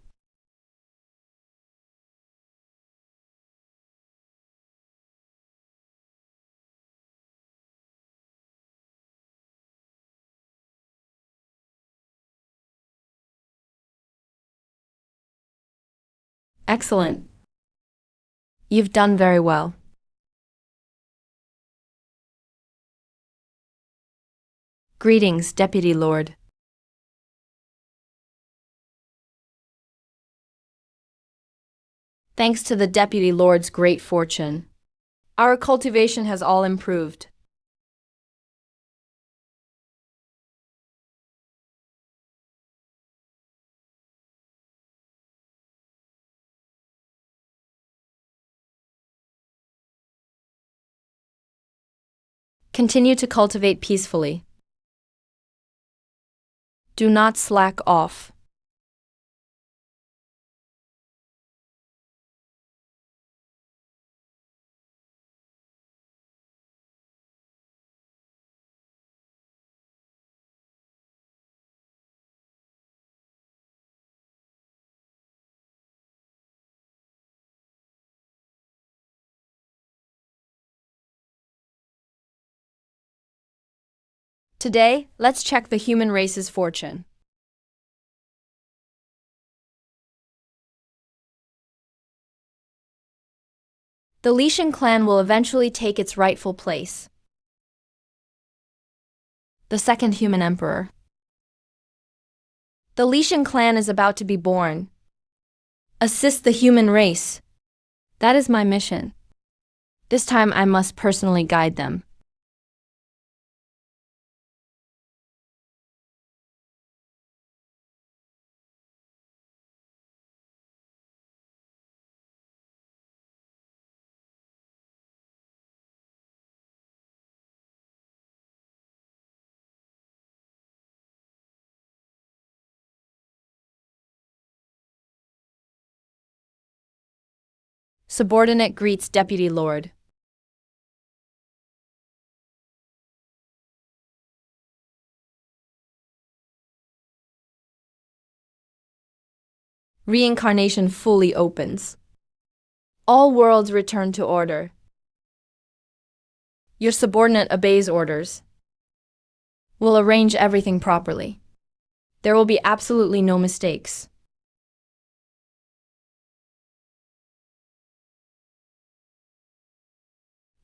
Excellent. You've done very well. Greetings, Deputy Lord. Thanks to the Deputy Lord's great fortune, our cultivation has all improved. Continue to cultivate peacefully. Do not slack off. Today, let's check the human race's fortune. The Lishan clan will eventually take its rightful place. The second human emperor. The Lishan clan is about to be born. Assist the human race. That is my mission. This time I must personally guide them. Subordinate greets Deputy Lord. Reincarnation fully opens. All worlds return to order. Your subordinate obeys orders. We'll arrange everything properly. There will be absolutely no mistakes.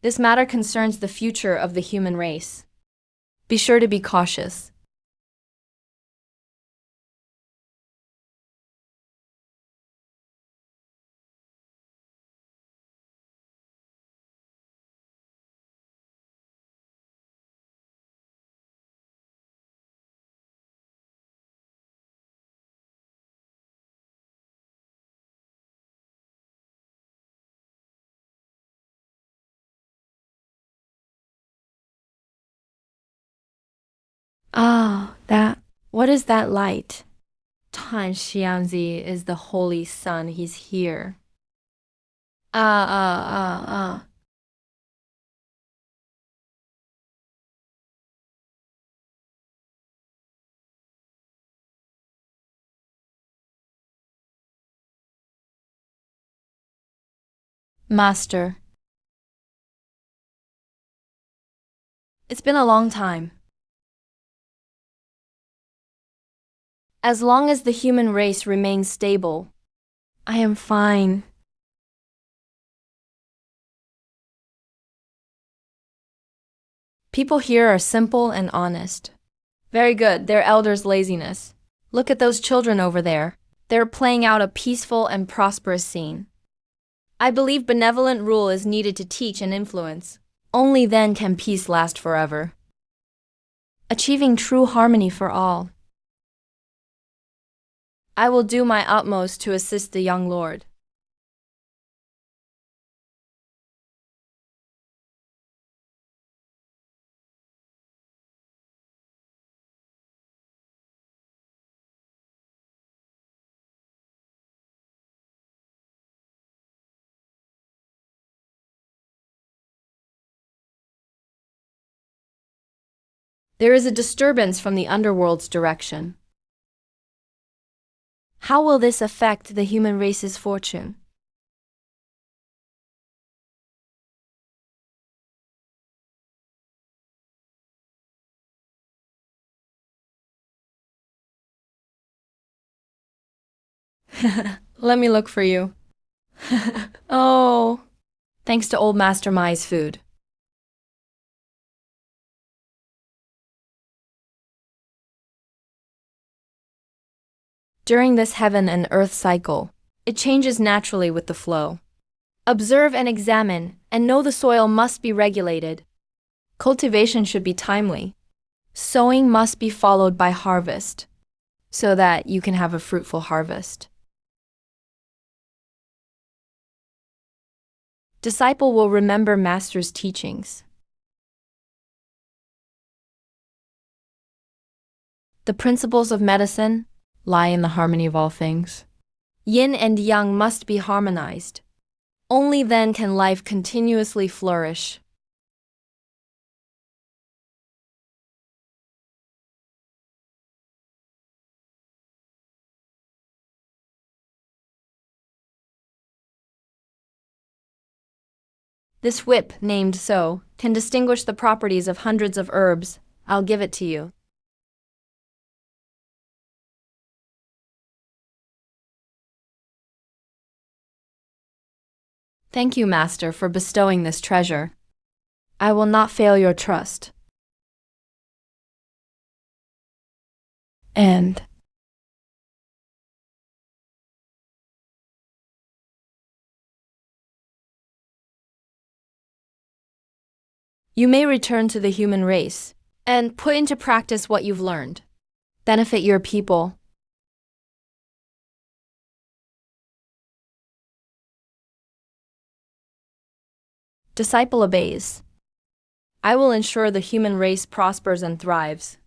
This matter concerns the future of the human race. Be sure to be cautious. Ah, that. What is that light? Tan Xianzi is the holy sun. He's here. Ah. Master, it's been a long time. As long as the human race remains stable, I am fine. People here are simple and honest. Very good, their elders' laziness. Look at those children over there. They're playing out a peaceful and prosperous scene. I believe benevolent rule is needed to teach and influence. Only then can peace last forever, achieving true harmony for all. I will do my utmost to assist the young lord. There is a disturbance from the Underworld's direction. How will this affect the human race's fortune? Let me look for you. Oh, thanks to old Master Mai's food. During this heaven and earth cycle, it changes naturally with the flow. Observe and examine, and know the soil must be regulated. Cultivation should be timely. Sowing must be followed by harvest, so that you can have a fruitful harvest. Disciple will remember Master's teachings. The principles of medicine lie in the harmony of all things. Yin and yang must be harmonized. Only then can life continuously flourish. This whip, named so, can distinguish the properties of hundreds of herbs. I'll give it to you. Thank you, Master, for bestowing this treasure. I will not fail your trust. And you may return to the human race and put into practice what you've learned. Benefit your people. Disciple obeys. I will ensure the human race prospers and thrives.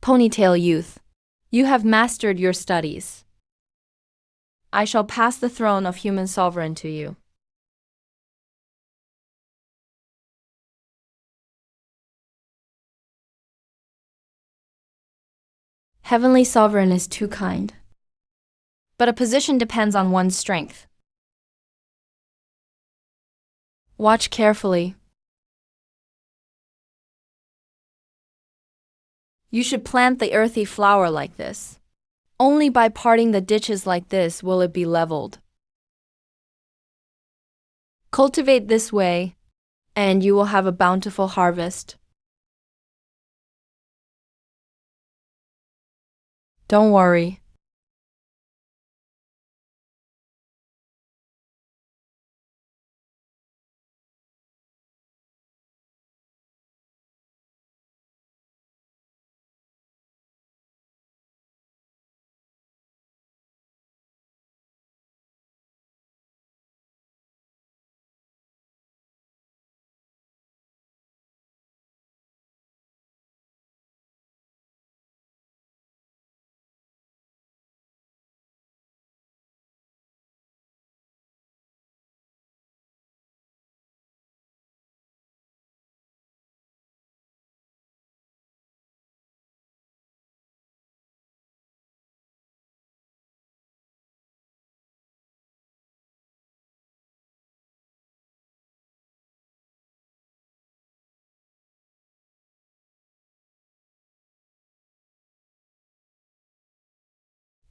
Ponytail youth, you have mastered your studies. I shall pass the throne of human sovereign to you. Heavenly sovereign is too kind. But a position depends on one's strength. Watch carefully. You should plant the earthy flower like this. Only by parting the ditches like this will it be leveled. Cultivate this way, and you will have a bountiful harvest. Don't worry.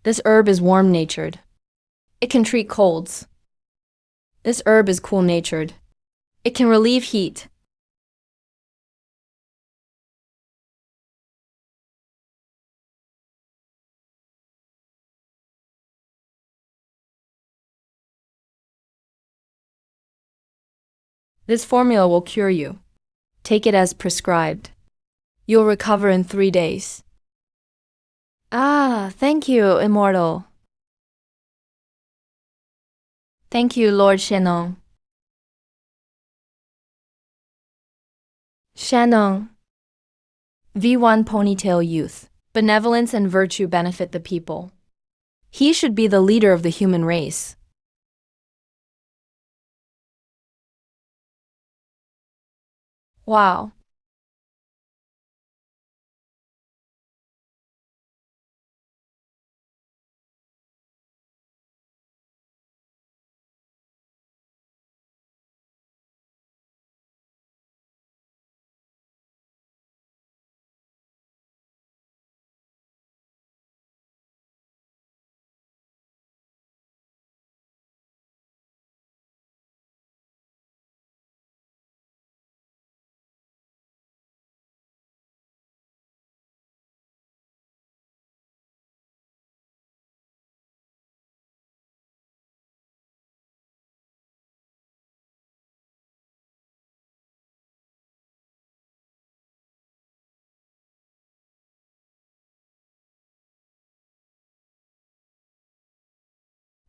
This herb is warm-natured. It can treat colds. This herb is cool-natured. It can relieve heat. This formula will cure you. Take it as prescribed. You'll recover in 3 days. Ah, thank you, Immortal. Thank you, Lord Shannon. Shannon. V1 Ponytail Youth. Benevolence and virtue benefit the people. He should be the leader of the human race. Wow.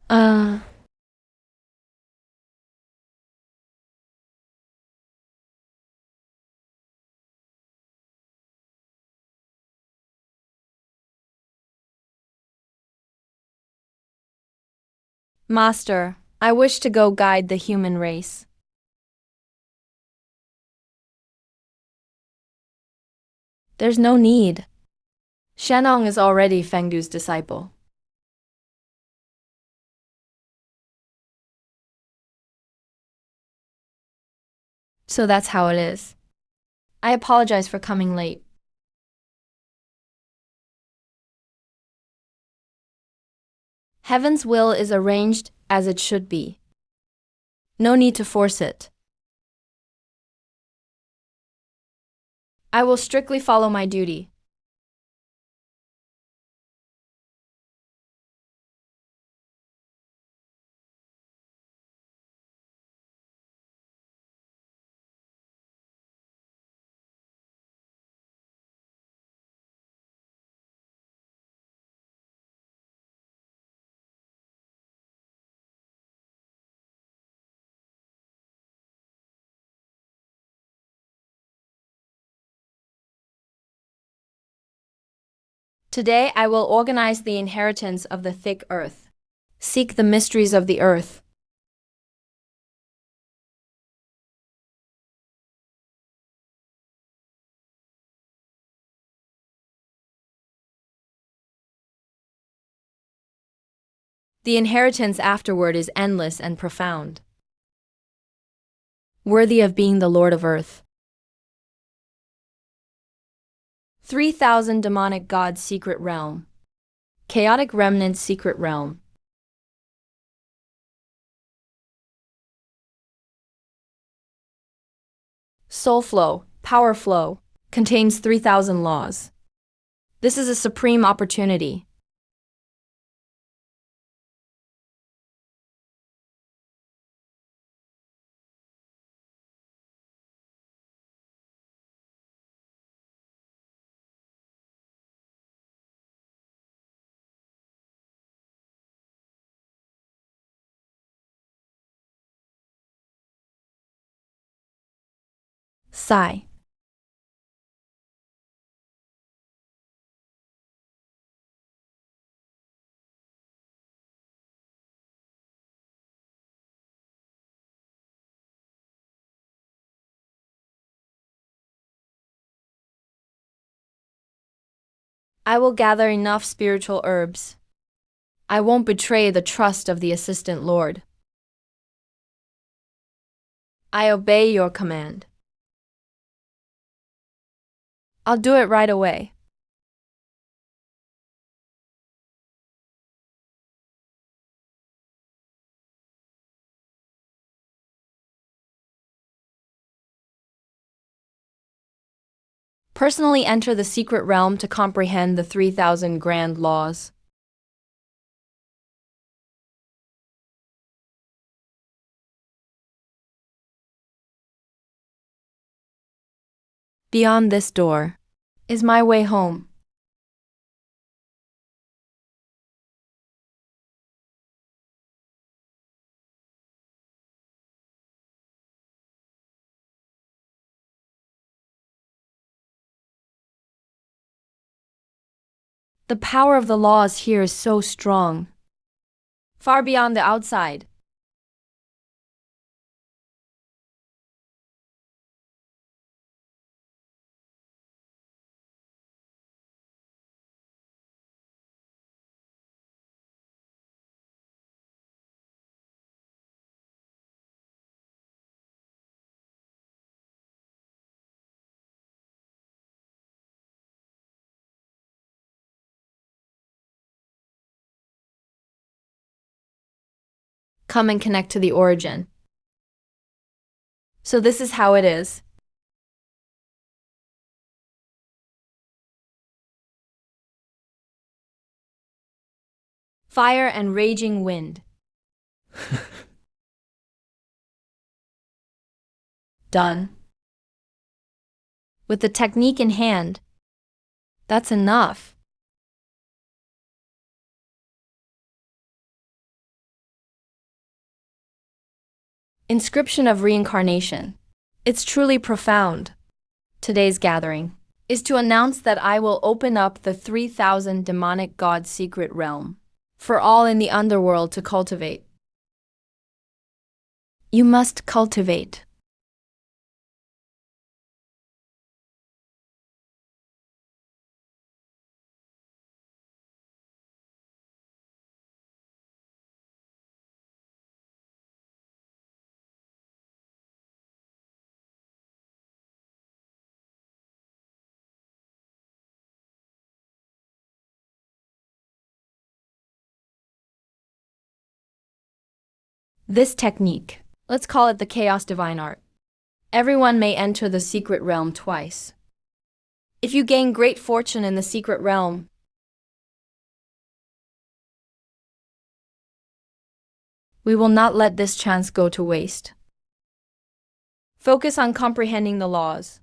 Uh, Master, I wish to go guide the human race. There's no need. Shannon is already Fengdu's disciple. So that's how it is. I apologize for coming late. Heaven's will is arranged as it should be. No need to force it. I will strictly follow my duty. Today I will organize the inheritance of the thick earth. Seek the mysteries of the earth. The inheritance afterward is endless and profound. Worthy of being the Lord of Earth. 3,000 demonic gods secret realm. Chaotic remnants secret realm. Soul flow, power flow, contains 3,000 laws. This is a supreme opportunity. Sigh. I will gather enough spiritual herbs. I won't betray the trust of the assistant lord. I obey your command. I'll do it right away. Personally enter the secret realm to comprehend the 3,000 grand laws. Beyond this door is my way home. The power of the laws here is so strong, far beyond the outside. Come and connect to the origin. So this is how it is. Fire and raging wind. Done. With the technique in hand, that's enough. Inscription of reincarnation. It's truly profound. Today's gathering is to announce that I will open up the 3,000 demonic god secret realm for all in the underworld to cultivate. You must cultivate. This technique, let's call it the Chaos Divine Art. Everyone may enter the secret realm twice. If you gain great fortune in the secret realm, we will not let this chance go to waste. Focus on comprehending the laws.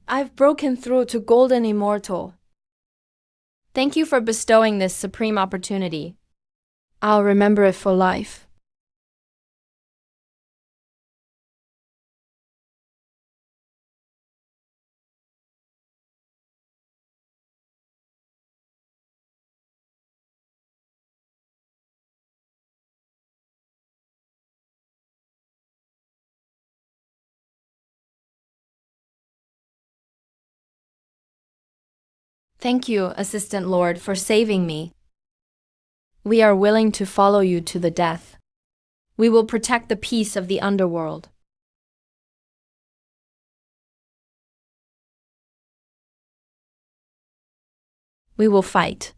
I've broken through to Golden Immortal. Thank you for bestowing this supreme opportunity. I'll remember it for life. Thank you, Assistant Lord, for saving me. We are willing to follow you to the death. We will protect the peace of the underworld. We will fight.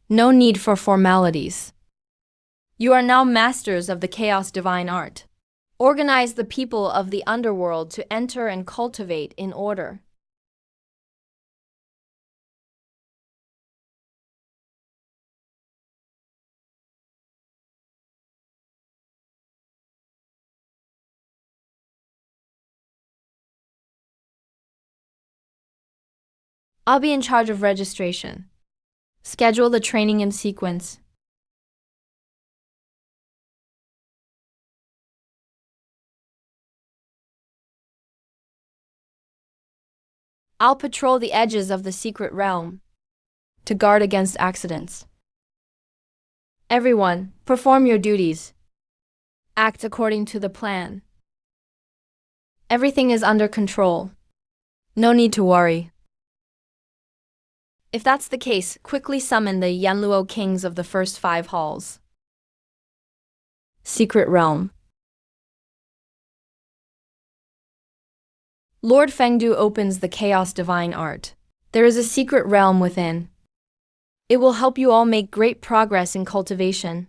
No need for formalities. You are now masters of the Chaos Divine Art. Organize the people of the underworld to enter and cultivate in order. I'll be in charge of registration. Schedule the training in sequence. I'll patrol the edges of the secret realm to guard against accidents. Everyone, perform your duties. Act according to the plan. Everything is under control. No need to worry. If that's the case, quickly summon the Yanluo kings of the first 5 halls. Secret Realm. Lord Fengdu opens the Chaos Divine Art. There is a secret realm within. It will help you all make great progress in cultivation.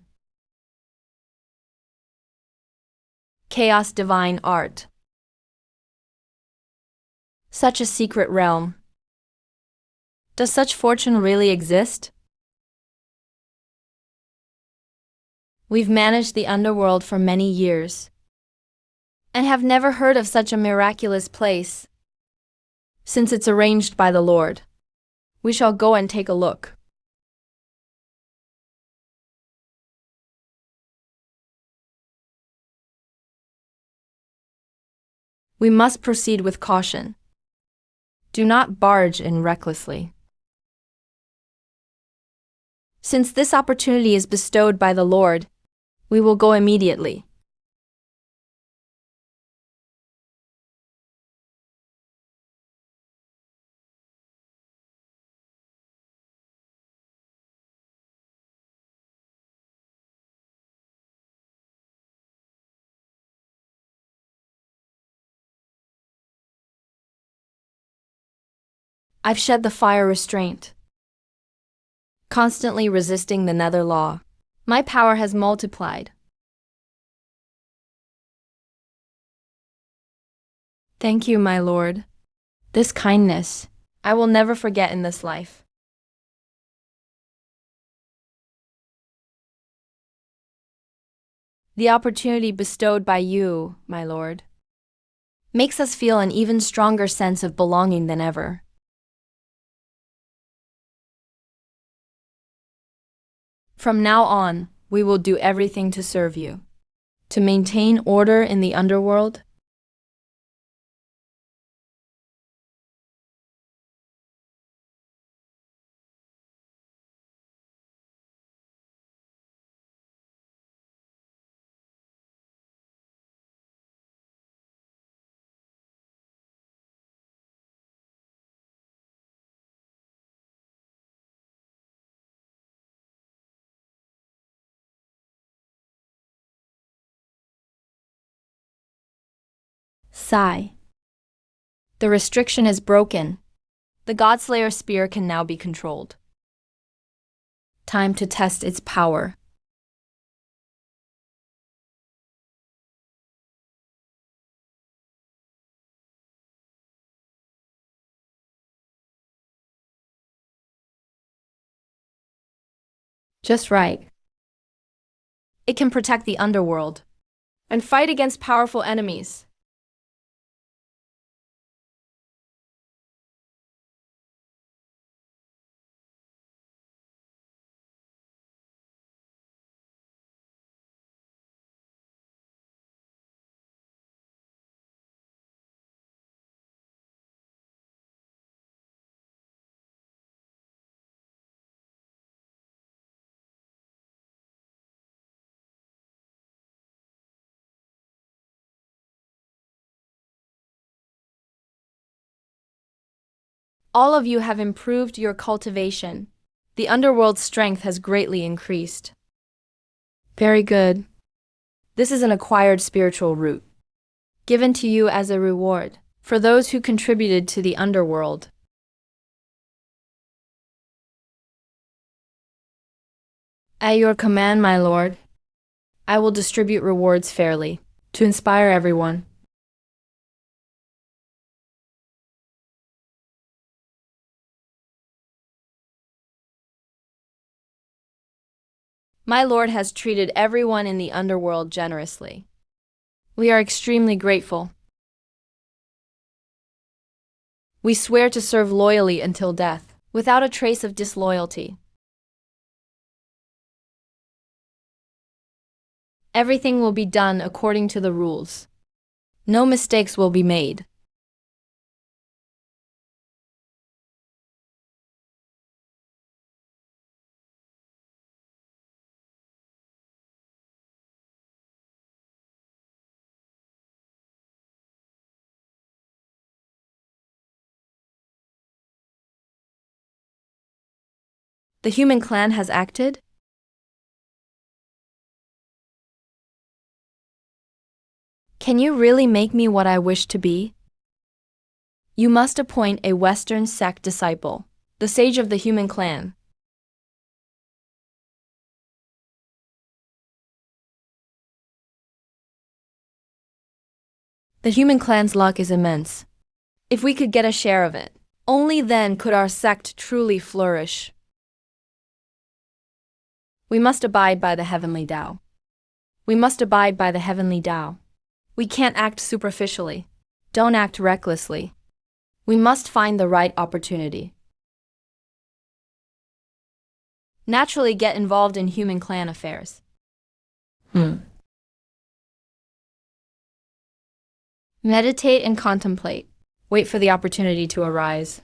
Chaos Divine Art. Such a secret realm. Does such fortune really exist? We've managed the Underworld for many years and have never heard of such a miraculous place. Since it's arranged by the Lord, we shall go and take a look. We must proceed with caution. Do not barge in recklessly. Since this opportunity is bestowed by the Lord, we will go immediately. I've shed the fire restraint, constantly resisting the nether law. My power has multiplied. Thank you, my lord. This kindness, I will never forget in this life. The opportunity bestowed by you, my lord, makes us feel an even stronger sense of belonging than ever. From now on, we will do everything to serve you. To maintain order in the underworld, sigh. The restriction is broken. The Godslayer spear can now be controlled. Time to test its power. Just right. It can protect the underworld and fight against powerful enemies. All of you have improved your cultivation. The underworld's strength has greatly increased. Very good. This is an acquired spiritual root, given to you as a reward for those who contributed to the underworld. At your command, my lord, I will distribute rewards fairly to inspire everyone. My lord has treated everyone in the underworld generously. We are extremely grateful. We swear to serve loyally until death, without a trace of disloyalty. Everything will be done according to the rules. No mistakes will be made. The human clan has acted? Can you really make me what I wish to be? You must appoint a Western sect disciple, the sage of the human clan. The human clan's luck is immense. If we could get a share of it, only then could our sect truly flourish. We must abide by the heavenly Tao. We must abide by the heavenly Tao. We can't act superficially. Don't act recklessly. We must find the right opportunity. Naturally get involved in human clan affairs. Meditate and contemplate. Wait for the opportunity to arise.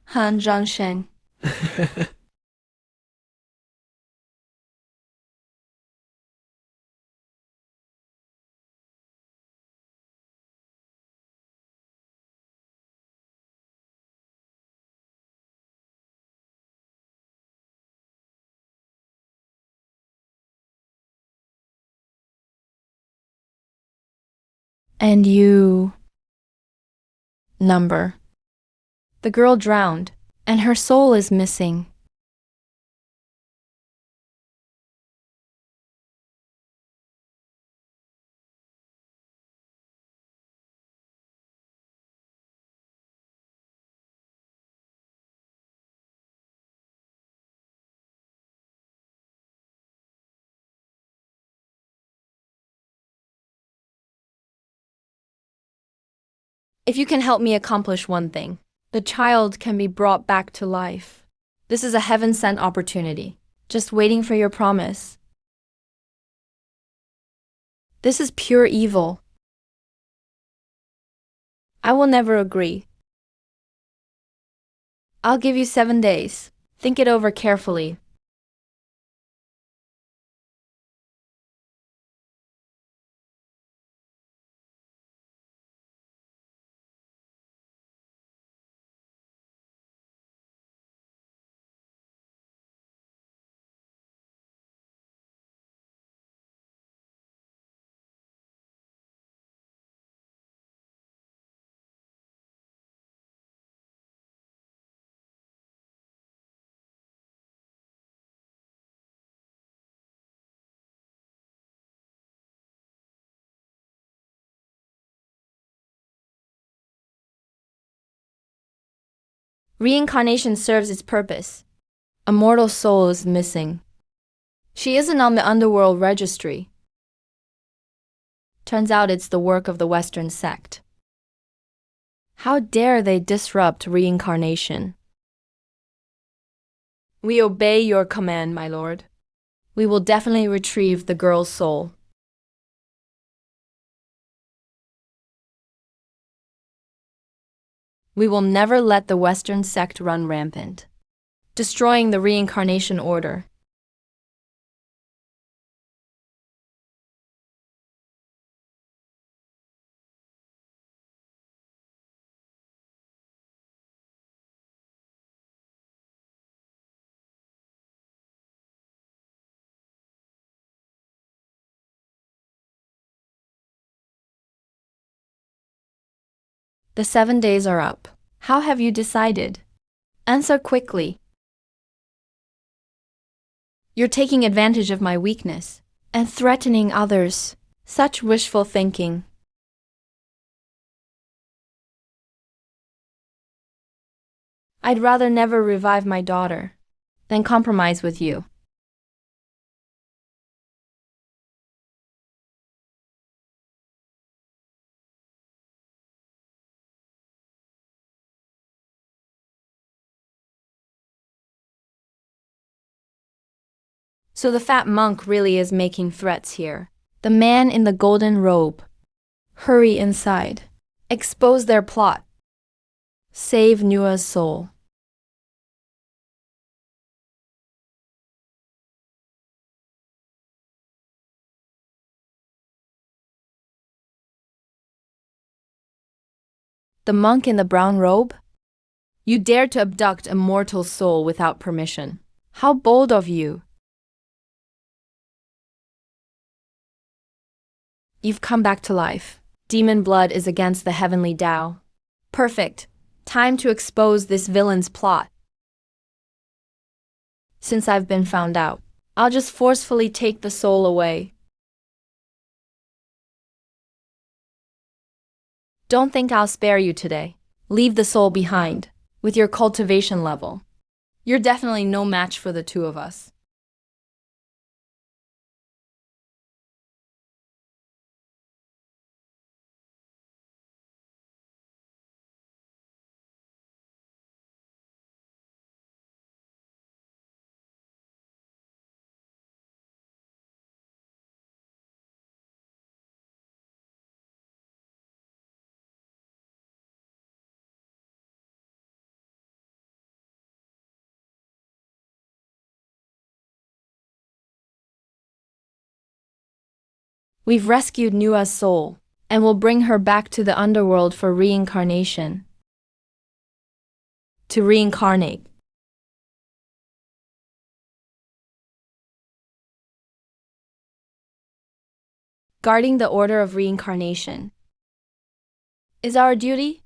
Han Zhangsheng. And you... Number. The girl drowned, and her soul is missing. If you can help me accomplish one thing, the child can be brought back to life. This is a heaven-sent opportunity, just waiting for your promise. This is pure evil. I will never agree. I'll give you 7 days. Think it over carefully. Reincarnation serves its purpose. A mortal soul is missing. She isn't on the Underworld registry. Turns out it's the work of the Western sect. How dare they disrupt reincarnation? We obey your command, my lord. We will definitely retrieve the girl's soul. We will never let the Western sect run rampant, destroying the reincarnation order. The 7 days are up. How have you decided? Answer quickly. You're taking advantage of my weakness and threatening others. Such wishful thinking. I'd rather never revive my daughter than compromise with you. So the fat monk really is making threats here. The man in the golden robe. Hurry inside. Expose their plot. Save Nua's soul. The monk in the brown robe? You dared to abduct a mortal soul without permission. How bold of you! You've come back to life. Demon blood is against the heavenly Tao. Perfect. Time to expose this villain's plot. Since I've been found out, I'll just forcefully take the soul away. Don't think I'll spare you today. Leave the soul behind. With your cultivation level, you're definitely no match for the two of us. We've rescued Nua's soul, and will bring her back to the underworld for reincarnation. To reincarnate. Guarding the order of reincarnation is our duty.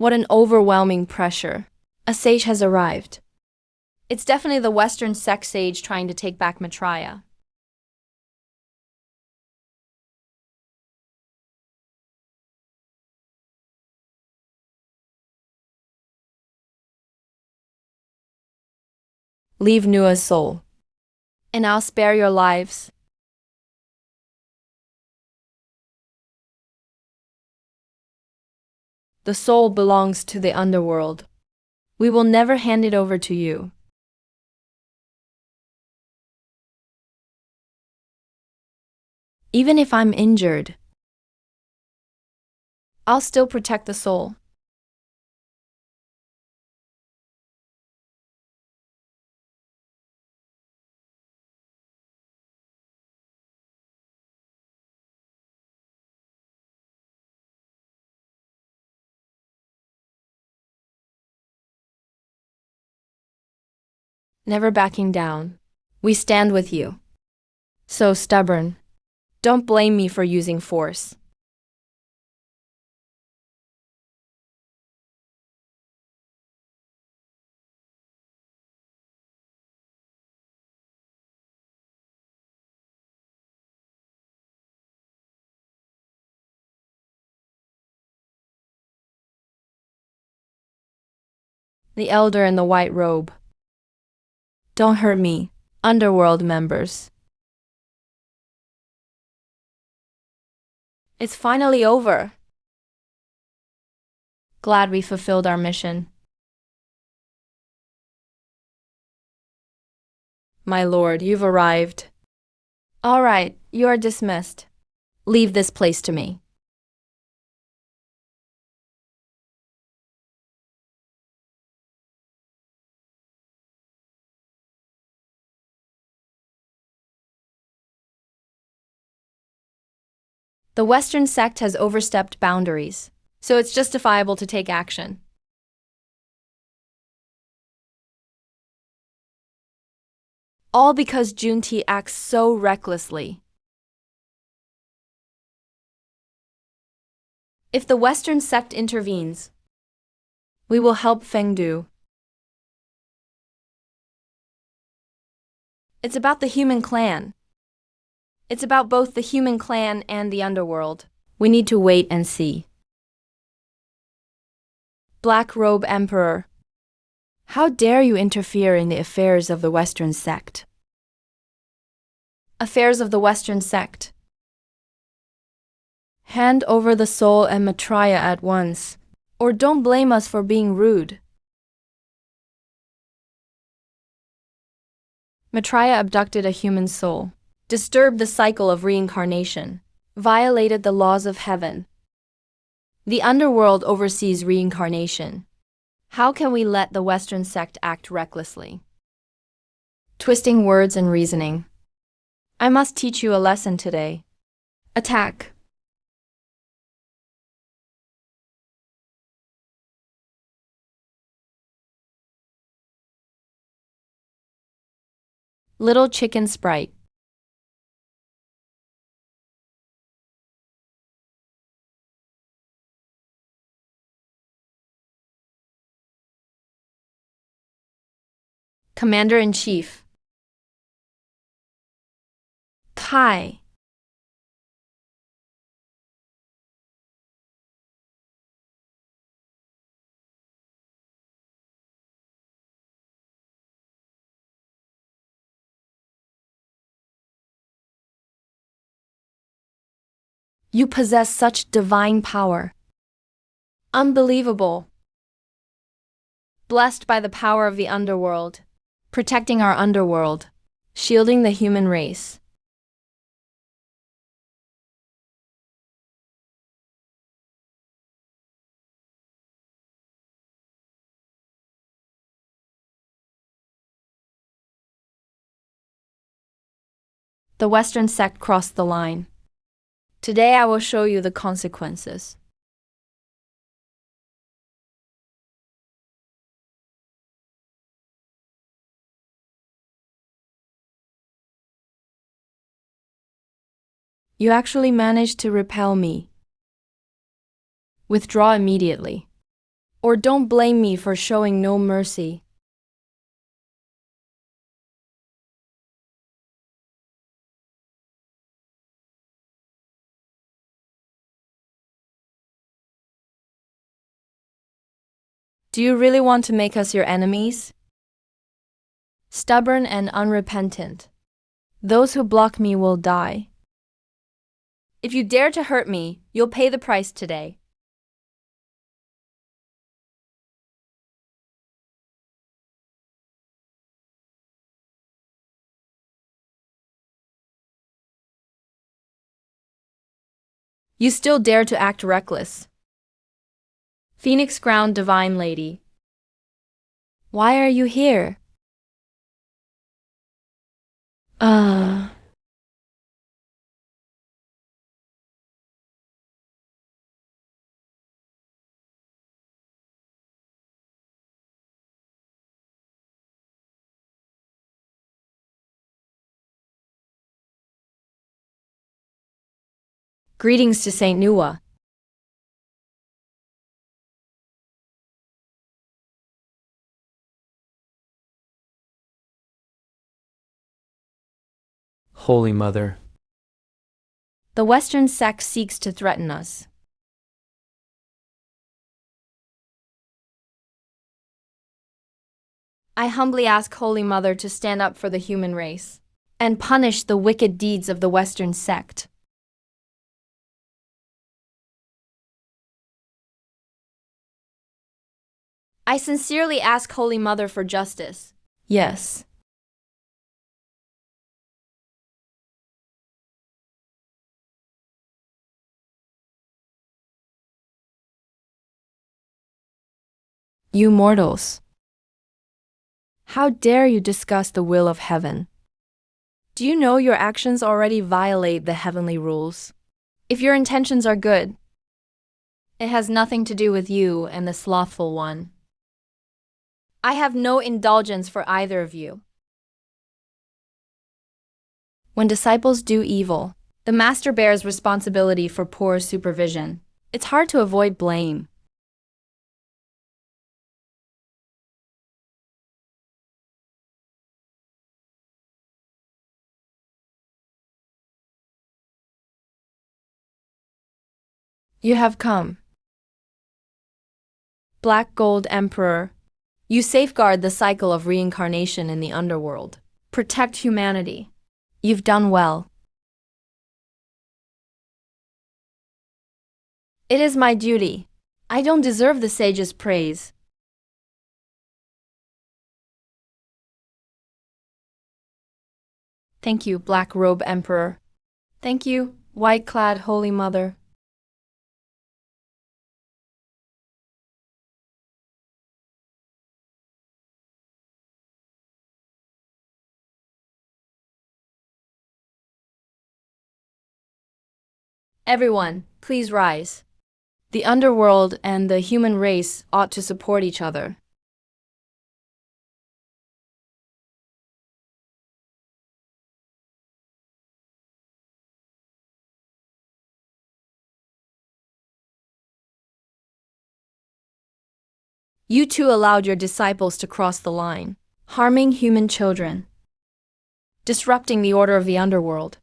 What an overwhelming pressure. A sage has arrived. It's definitely the Western sect sage trying to take back Maitreya. Leave Nua's soul, and I'll spare your lives. The soul belongs to the underworld. We will never hand it over to you. Even if I'm injured, I'll still protect the soul. Never backing down. We stand with you. So stubborn. Don't blame me for using force. The elder in the white robe. Don't hurt me, Underworld members. It's finally over. Glad we fulfilled our mission. My lord, you've arrived. All right, you are dismissed. Leave this place to me. The Western sect has overstepped boundaries, so it's justifiable to take action. All because Junti acts so recklessly. If the Western sect intervenes, we will help Fengdu. It's about the human clan. It's about both the human clan and the underworld. We need to wait and see. Black Robe Emperor, how dare you interfere in the affairs of the Western sect? Affairs of the Western sect. Hand over the soul and Maitreya at once, or don't blame us for being rude. Maitreya abducted a human soul. disturbed the cycle of reincarnation, violated the laws of heaven. The underworld oversees reincarnation. How can we let the Western sect act recklessly? Twisting words and reasoning. I must teach you a lesson today. Attack. Little chicken sprite. Commander-in-Chief. Kai. You possess such divine power. Unbelievable. Blessed by the power of the underworld, protecting our underworld, shielding the human race. The Western sect crossed the line. Today I will show you the consequences. You actually managed to repel me. Withdraw immediately. Or don't blame me for showing no mercy. Do you really want to make us your enemies? Stubborn and unrepentant. Those who block me will die. If you dare to hurt me, you'll pay the price today. You still dare to act reckless. Phoenix Ground Divine Lady. Why are you here? Greetings to Saint Nuwa. Holy Mother. The Western sect seeks to threaten us. I humbly ask Holy Mother to stand up for the human race and punish the wicked deeds of the Western sect. I sincerely ask Holy Mother for justice. Yes. You mortals. How dare you discuss the will of heaven? Do you know your actions already violate the heavenly rules? If your intentions are good, it has nothing to do with you and the slothful one. I have no indulgence for either of you. When disciples do evil, the master bears responsibility for poor supervision. It's hard to avoid blame. You have come. Black Gold Emperor, you safeguard the cycle of reincarnation in the underworld. Protect humanity. You've done well. It is my duty. I don't deserve the sage's praise. Thank you, Black Robe Emperor. Thank you, white-clad Holy Mother. Everyone, please rise. The underworld and the human race ought to support each other. You two allowed your disciples to cross the line, harming human children, disrupting the order of the underworld.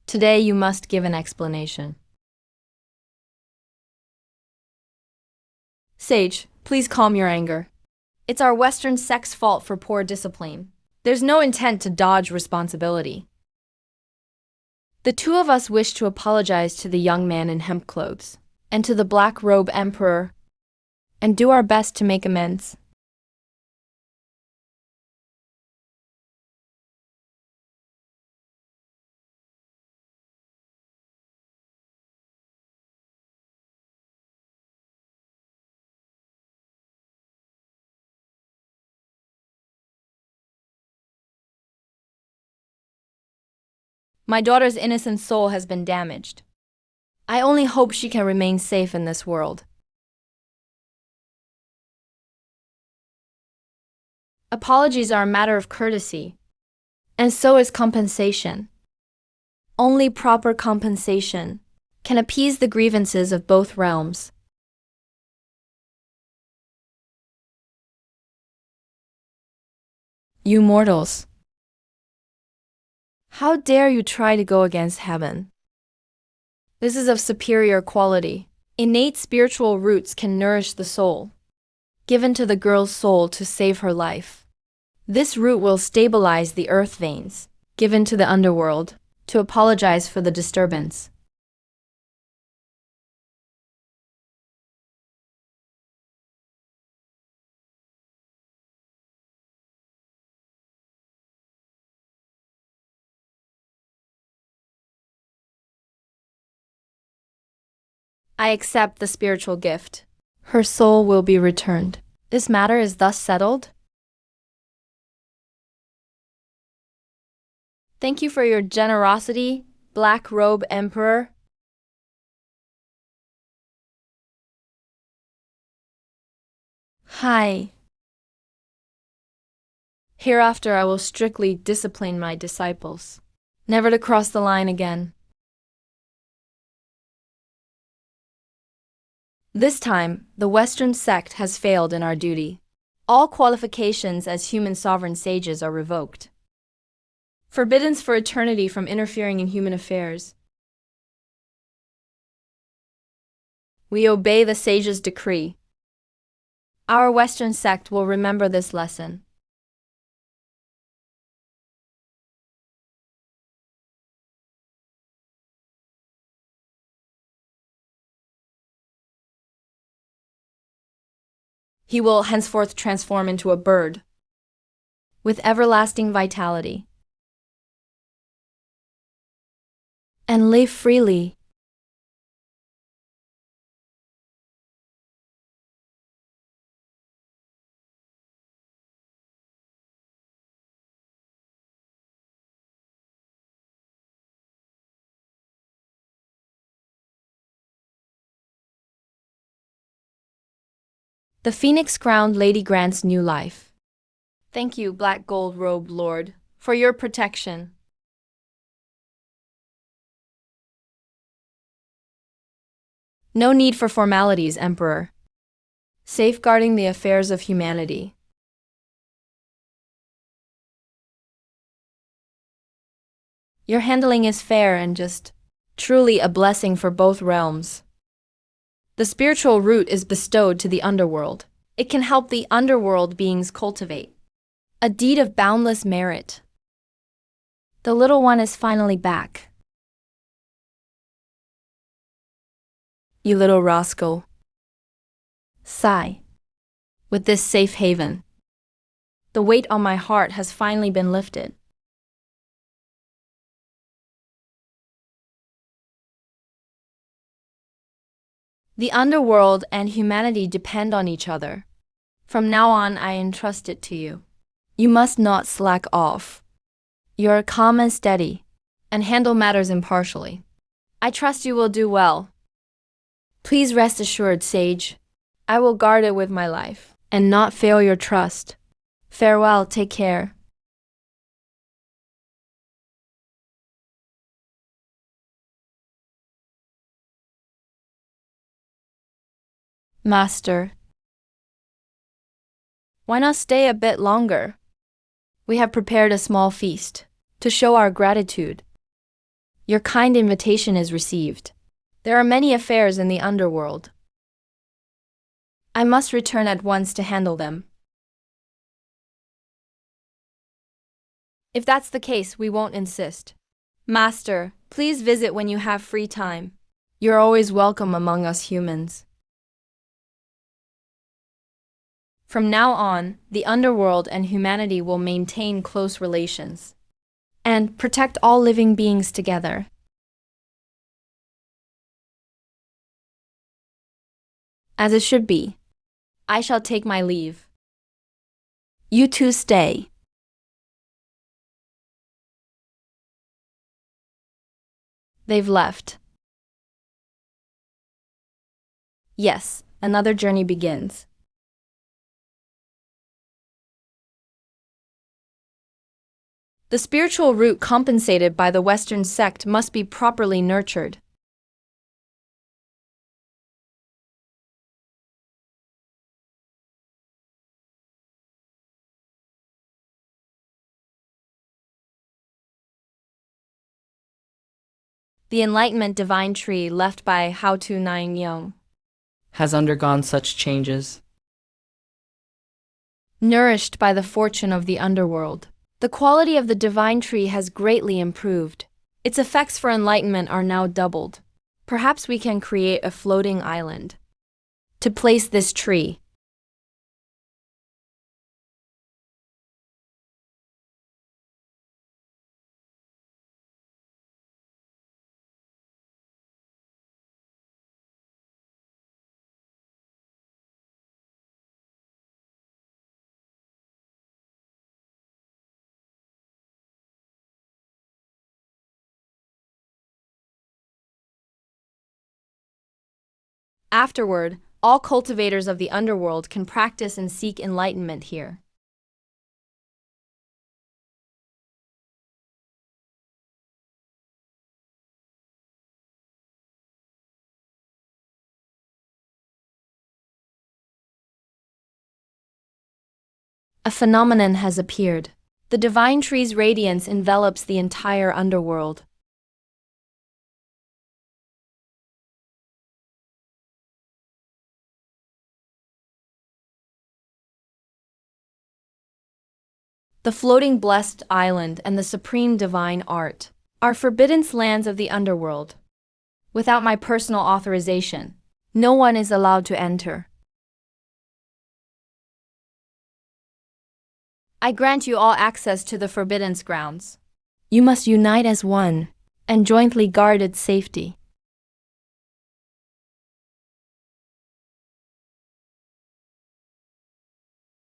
Today you must give an explanation. Sage, please calm your anger. It's our Western sect's fault for poor discipline. There's no intent to dodge responsibility. The two of us wish to apologize to the young man in hemp clothes, and to the Black Robe Emperor, and do our best to make amends. My daughter's innocent soul has been damaged. I only hope she can remain safe in this world. Apologies are a matter of courtesy, and so is compensation. Only proper compensation can appease the grievances of both realms. You mortals, how dare you try to go against heaven? This is of superior quality. Innate spiritual roots can nourish the soul, given to the girl's soul to save her life. This root will stabilize the earth veins, given to the underworld, to apologize for the disturbance. I accept the spiritual gift. Her soul will be returned. This matter is thus settled. Thank you for your generosity, Black Robe Emperor. Hi. Hereafter I will strictly discipline my disciples, never to cross the line again. This time, the Western sect has failed in our duty. All qualifications as human sovereign sages are revoked. Forbiddance for eternity from interfering in human affairs. We obey the sage's decree. Our Western sect will remember this lesson. He will henceforth transform into a bird with everlasting vitality and live freely. The phoenix crowned lady grants new life. Thank you, Black Gold Robe Lord, for your protection. No need for formalities, Emperor. Safeguarding the affairs of humanity. Your handling is fair and just, truly a blessing for both realms. The spiritual root is bestowed to the underworld. It can help the underworld beings cultivate a deed of boundless merit. The little one is finally back. You little rascal. Sigh. With this safe haven, the weight on my heart has finally been lifted. The underworld and humanity depend on each other. From now on, I entrust it to you. You must not slack off. You're calm and steady, and handle matters impartially. I trust you will do well. Please rest assured, Sage. I will guard it with my life, and not fail your trust. Farewell, take care. Master, why not stay a bit longer? We have prepared a small feast to show our gratitude. Your kind invitation is received. There are many affairs in the underworld. I must return at once to handle them. If that's the case, we won't insist. Master, please visit when you have free time. You're always welcome among us humans. From now on, the underworld and humanity will maintain close relations and protect all living beings together. As it should be. I shall take my leave. You two stay. They've left. Yes, another journey begins. The spiritual root compensated by the Western sect must be properly nurtured. The Enlightenment divine tree left by How To Nine Young Has undergone such changes. nourished by the fortune of the underworld. The quality of the divine tree has greatly improved. Its effects for enlightenment are now doubled. Perhaps we can create a floating island to place this tree. Afterward, all cultivators of the underworld can practice and seek enlightenment here. A phenomenon has appeared. The divine tree's radiance envelops the entire underworld. The floating blessed island and the supreme divine art are forbidden lands of the underworld. Without my personal authorization, no one is allowed to enter. I grant you all access to the forbidden grounds. You must unite as one and jointly guard its safety.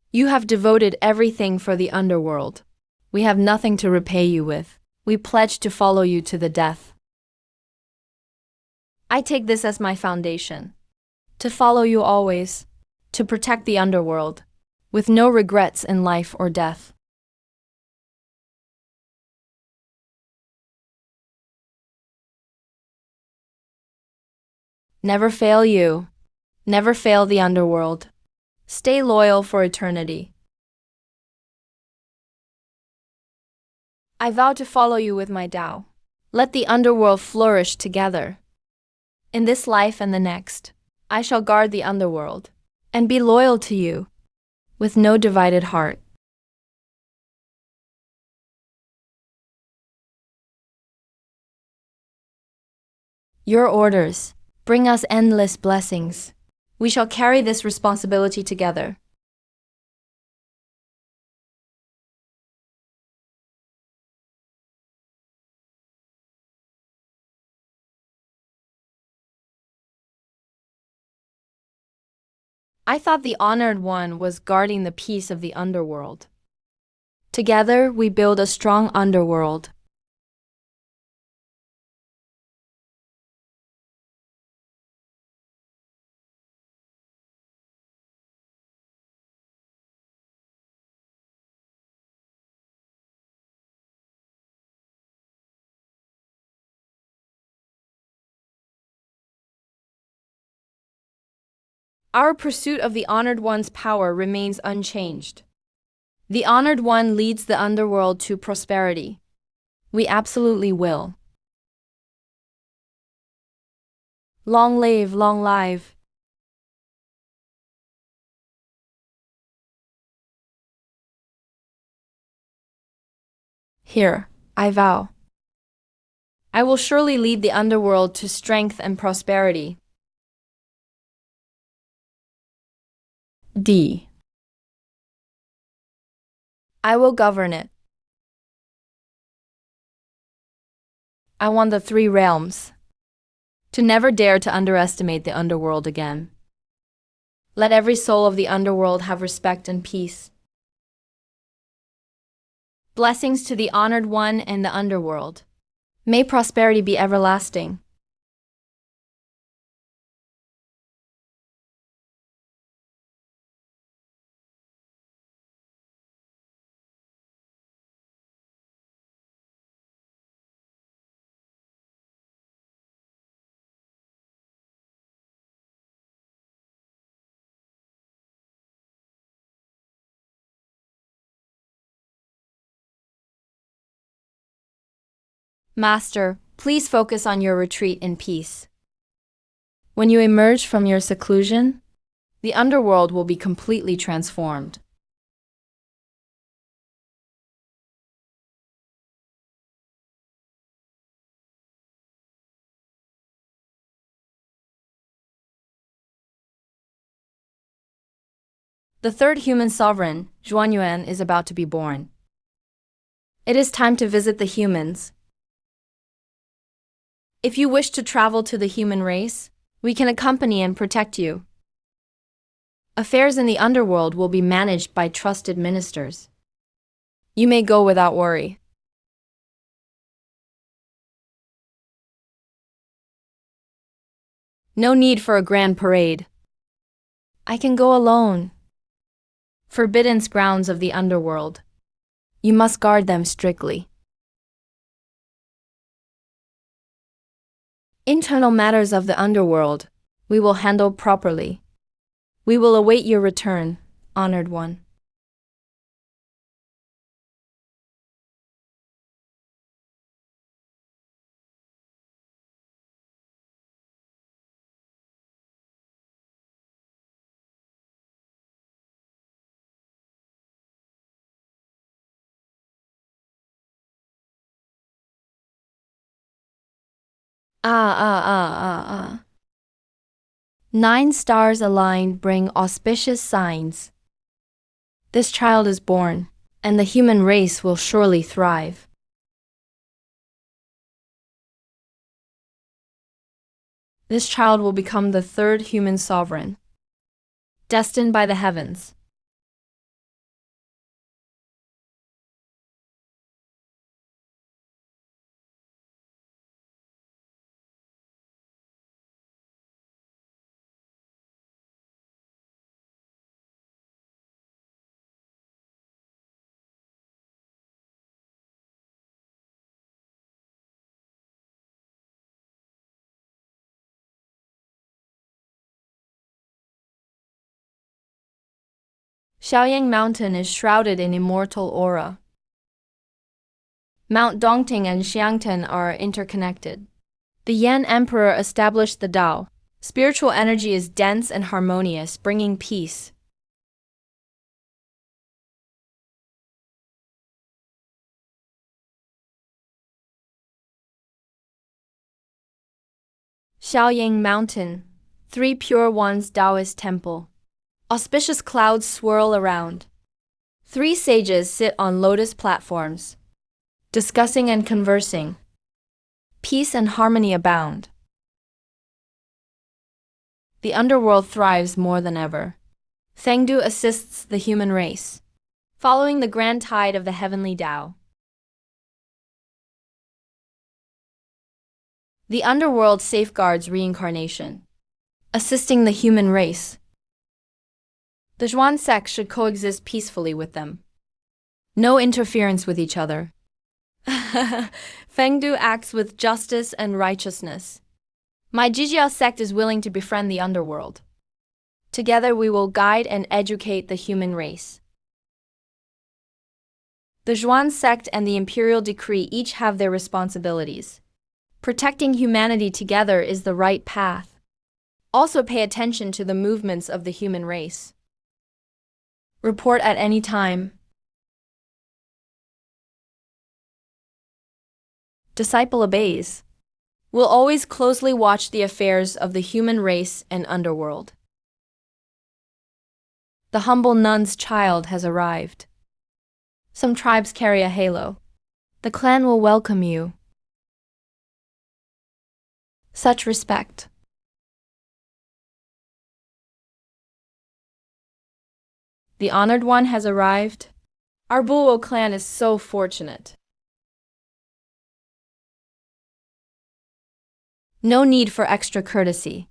You have devoted everything for the underworld. We have nothing to repay you with. We pledge to follow you to the death. I take this as my foundation. To follow you always. To protect the underworld. With no regrets in life or death. Never fail you. Never fail the underworld. Stay loyal for eternity. I vow to follow you with my Tao. Let the underworld flourish together. In this life and the next, I shall guard the underworld and be loyal to you with no divided heart. Your orders bring us endless blessings. We shall carry this responsibility together. I thought the Honored One was guarding the peace of the underworld. Together, we build a strong underworld. Our pursuit of the Honored One's power remains unchanged. The Honored One leads the underworld to prosperity. We absolutely will. Long live, long live. Here, I vow. I will surely lead the underworld to strength and prosperity. D. I will govern it. I want the three realms to never dare to underestimate the underworld again. Let every soul of the underworld have respect and peace. Blessings to the Honored One and the underworld. May prosperity be everlasting. Master, please focus on your retreat in peace. When you emerge from your seclusion, the underworld will be completely transformed. The third human sovereign, Zhuanyuan, is about to be born. It is time to visit the humans. If you wish to travel to the human race, we can accompany and protect you. Affairs in the underworld will be managed by trusted ministers. You may go without worry. No need for a grand parade. I can go alone. Forbidden grounds of the underworld. You must guard them strictly. Internal matters of the underworld, we will handle properly. We will await your return, Honored One. Ah. 9 stars aligned bring auspicious signs. This child is born, and the human race will surely thrive. This child will become the third human sovereign, destined by the heavens. Xiaoyang Mountain is shrouded in immortal aura. Mount Dongting and Xiangtan are interconnected. The Yan Emperor established the Tao. Spiritual energy is dense and harmonious, bringing peace. Xiaoyang Mountain, 3 Pure Ones Taoist Temple. Auspicious clouds swirl around. 3 sages sit on lotus platforms, discussing and conversing. Peace and harmony abound. The underworld thrives more than ever. Fengdu assists the human race, following the grand tide of the heavenly Tao. The Underworld safeguards reincarnation, assisting the human race. The Zhuan sect should coexist peacefully with them. No interference with each other. Fengdu acts with justice and righteousness. My Jijiao sect is willing to befriend the Underworld. Together we will guide and educate the human race. The Zhuan sect and the imperial decree each have their responsibilities. Protecting humanity together is the right path. Also pay attention to the movements of the human race. Report at any time. Disciple obeys. Will always closely watch the affairs of the human race and underworld. The humble nun's child has arrived. Some tribes carry a halo. The clan will welcome you. Such respect. The honored one has arrived. Our Bulwo clan is so fortunate. No need for extra courtesy.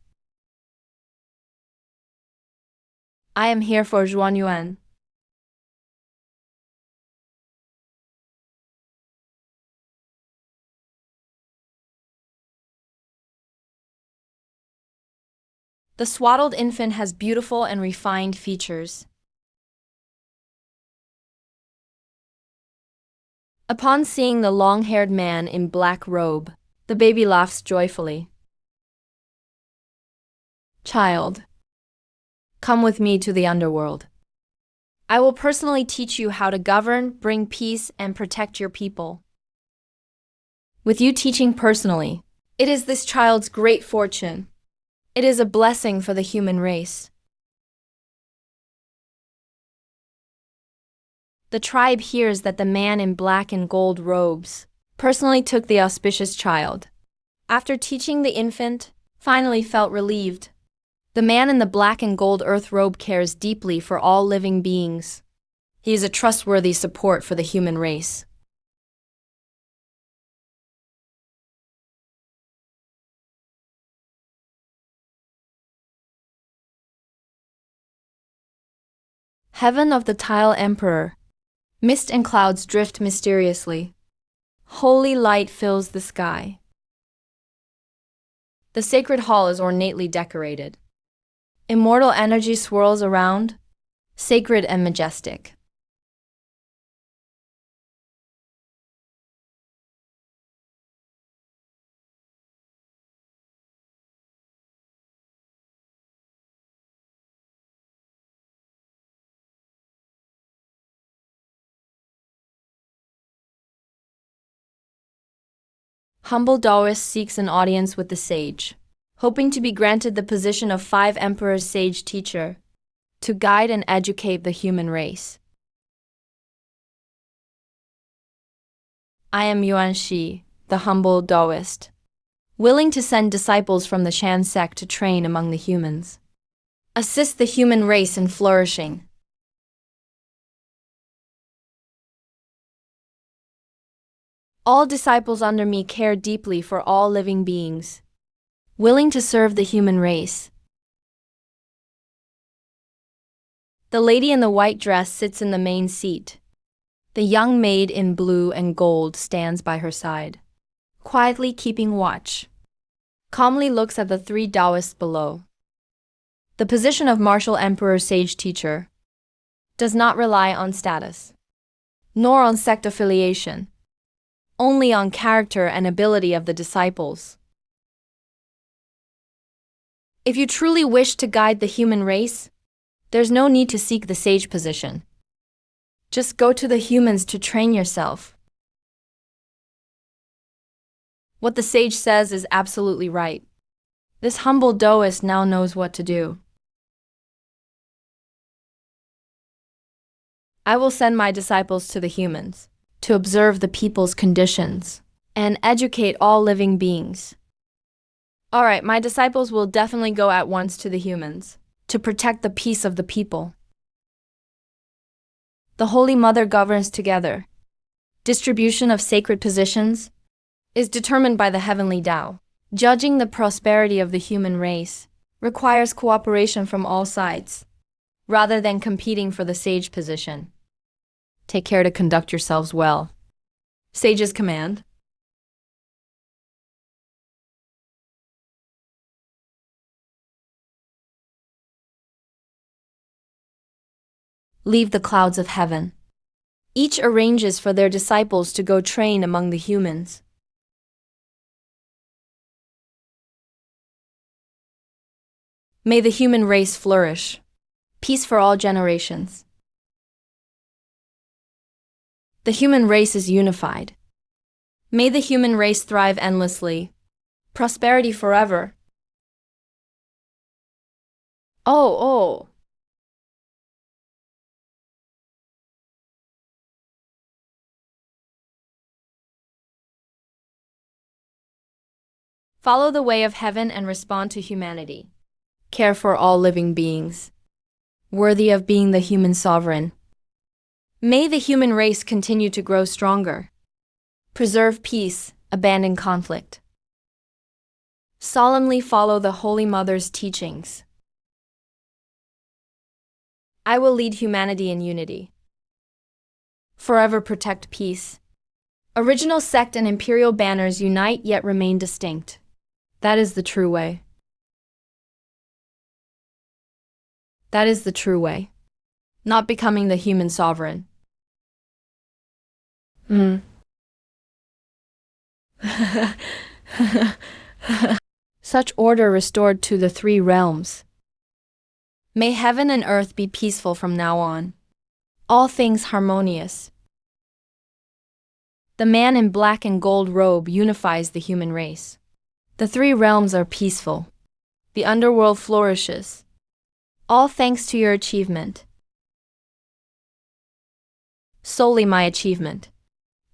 I am here for Zhuan Yuan. The swaddled infant has beautiful and refined features. Upon seeing the long-haired man in black robe, the baby laughs joyfully. Child, come with me to the underworld. I will personally teach you how to govern, bring peace, and protect your people. With you teaching personally, it is this child's great fortune. It is a blessing for the human race. The tribe hears that the man in black and gold robes personally took the auspicious child. After teaching the infant, finally felt relieved. The man in the black and gold earth robe cares deeply for all living beings. He is a trustworthy support for the human race. Heaven of the Tile Emperor. Mist and clouds drift mysteriously. Holy light fills the sky. The sacred hall is ornately decorated. Immortal energy swirls around, sacred and majestic. Humble Taoist seeks an audience with the sage, hoping to be granted the position of 5 Emperors sage teacher, to guide and educate the human race. I am Yuan Shi, the humble Taoist, willing to send disciples from the Shan sect to train among the humans. Assist the human race in flourishing. All disciples under me care deeply for all living beings, willing to serve the human race. The lady in the white dress sits in the main seat. The young maid in blue and gold stands by her side, quietly keeping watch. Calmly looks at the 3 Taoists below. The position of martial emperor sage teacher does not rely on status, nor on sect affiliation, only on character and ability of the disciples. If you truly wish to guide the human race, there's no need to seek the sage position. Just go to the humans to train yourself. What the sage says is absolutely right. This humble Taoist now knows what to do. I will send my disciples to the humans, to observe the people's conditions, and educate all living beings. Alright, my disciples will definitely go at once to the humans. to protect the peace of the people. The Holy Mother governs together. Distribution of sacred positions is determined by the heavenly Tao. Judging the prosperity of the human race requires cooperation from all sides, rather than competing for the sage position. Take care to conduct yourselves well. Sage's command. Leave the clouds of heaven. Each arranges for their disciples to go train among the humans. May the human race flourish. Peace for all generations. The human race is unified. May the human race thrive endlessly. Prosperity forever. Oh. Follow the way of heaven and respond to humanity. Care for all living beings, worthy of being the human sovereign. May the human race continue to grow stronger. Preserve peace, abandon conflict. Solemnly follow the Holy Mother's teachings. I will lead humanity in unity. Forever protect peace. Original sect and imperial banners unite yet remain distinct. That is the true way. That is the true way. Not becoming the human sovereign. Such order restored to the three realms. May heaven and earth be peaceful from now on. All things harmonious. The man in black and gold robe unifies the human race. The three realms are peaceful. The underworld flourishes. All thanks to your achievement. Solely my achievement.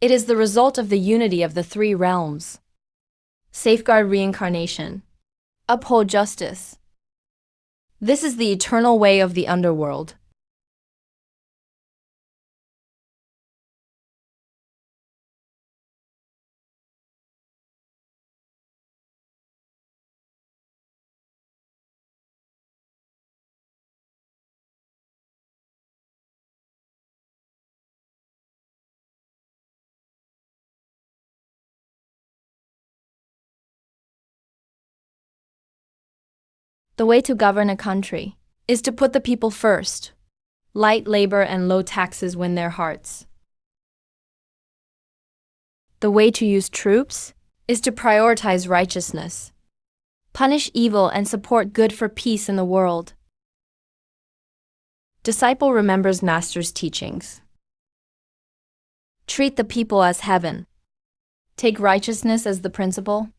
It is the result of the unity of the three realms. Safeguard reincarnation. Uphold justice. This is the eternal way of the underworld. The way to govern a country is to put the people first. Light labor and low taxes win their hearts. The way to use troops is to prioritize righteousness. Punish evil and support good for peace in the world. Disciple remembers Master's teachings. Treat the people as heaven. Take righteousness as the principle.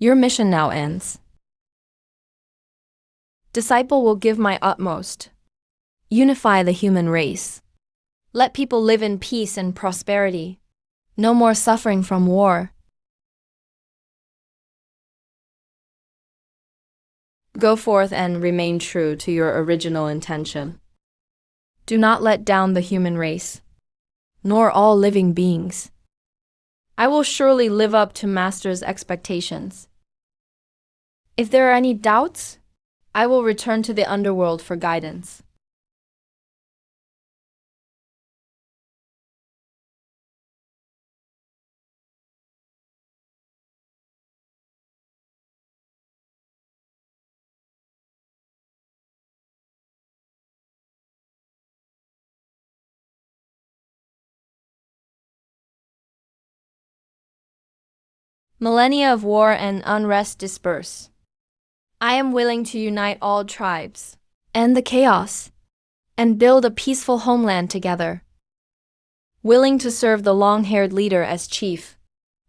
Your mission now ends. Disciple will give my utmost. Unify the human race. Let people live in peace and prosperity. No more suffering from war. Go forth and remain true to your original intention. Do not let down the human race, nor all living beings. I will surely live up to Master's expectations. If there are any doubts, I will return to the underworld for guidance. Millennia of war and unrest disperse. I am willing to unite all tribes, end the chaos, and build a peaceful homeland together. Willing to serve the long-haired leader as chief,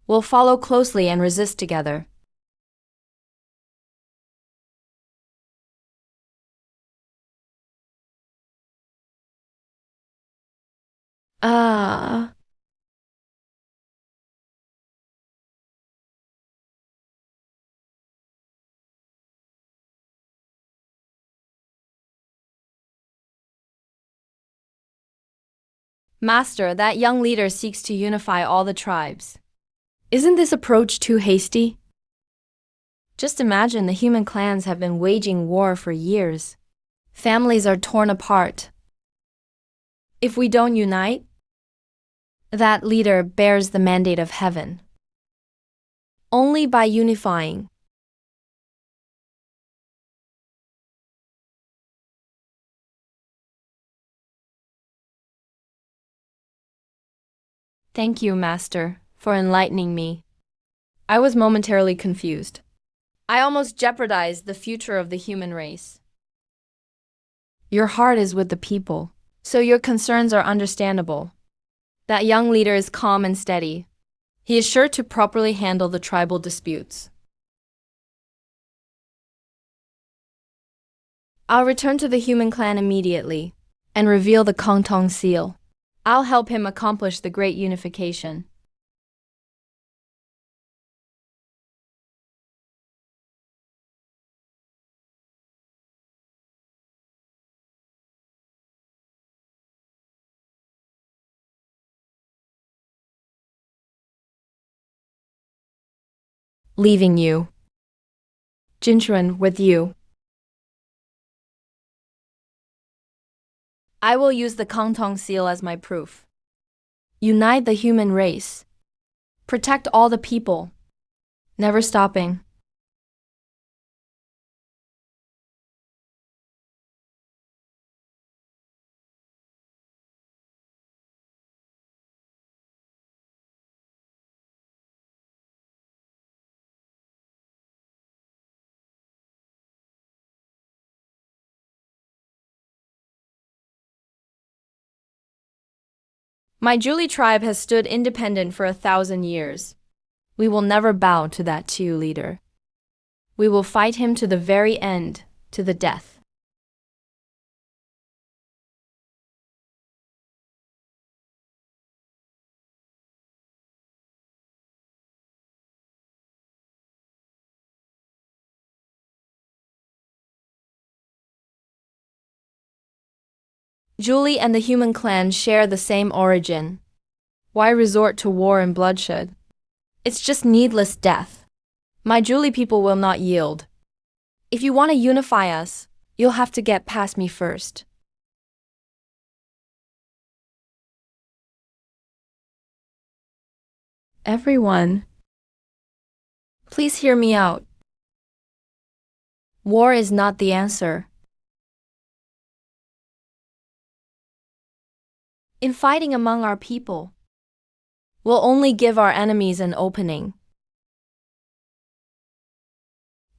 we'll follow closely and resist together. Ah. Master, that young leader seeks to unify all the tribes. Isn't this approach too hasty? Just imagine the human clans have been waging war for years. Families are torn apart. If we don't unite, that leader bears the mandate of heaven. Only by unifying. Thank you, Master, for enlightening me. I was momentarily confused. I almost jeopardized the future of the human race. Your heart is with the people, so your concerns are understandable. That young leader is calm and steady. He is sure to properly handle the tribal disputes. I'll return to the human clan immediately and reveal the Kongtong seal. I'll help him accomplish the great unification. Leaving you. Jinchuan with you. I will use the Kongtong seal as my proof. Unite the human race. Protect all the people. Never stopping. My Julie tribe has stood independent for 1,000 years. We will never bow to that Chu leader. We will fight him to the very end, to the death. Julie and the human clan share the same origin. Why resort to war and bloodshed? It's just needless death. My Julie people will not yield. If you want to unify us, you'll have to get past me first. Everyone, please hear me out. War is not the answer. In fighting among our people, we'll only give our enemies an opening.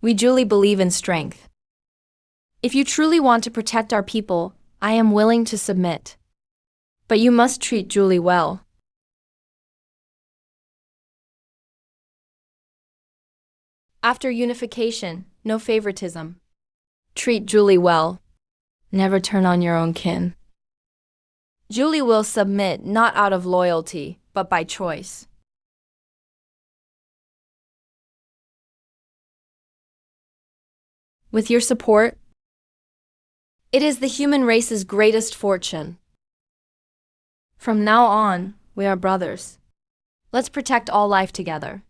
We duly believe in strength. If you truly want to protect our people, I am willing to submit. But you must treat Julie well. After unification, no favoritism. Treat Julie well. Never turn on your own kin. Julie will submit not out of loyalty, but by choice. With your support, it is the human race's greatest fortune. From now on, we are brothers. Let's protect all life together.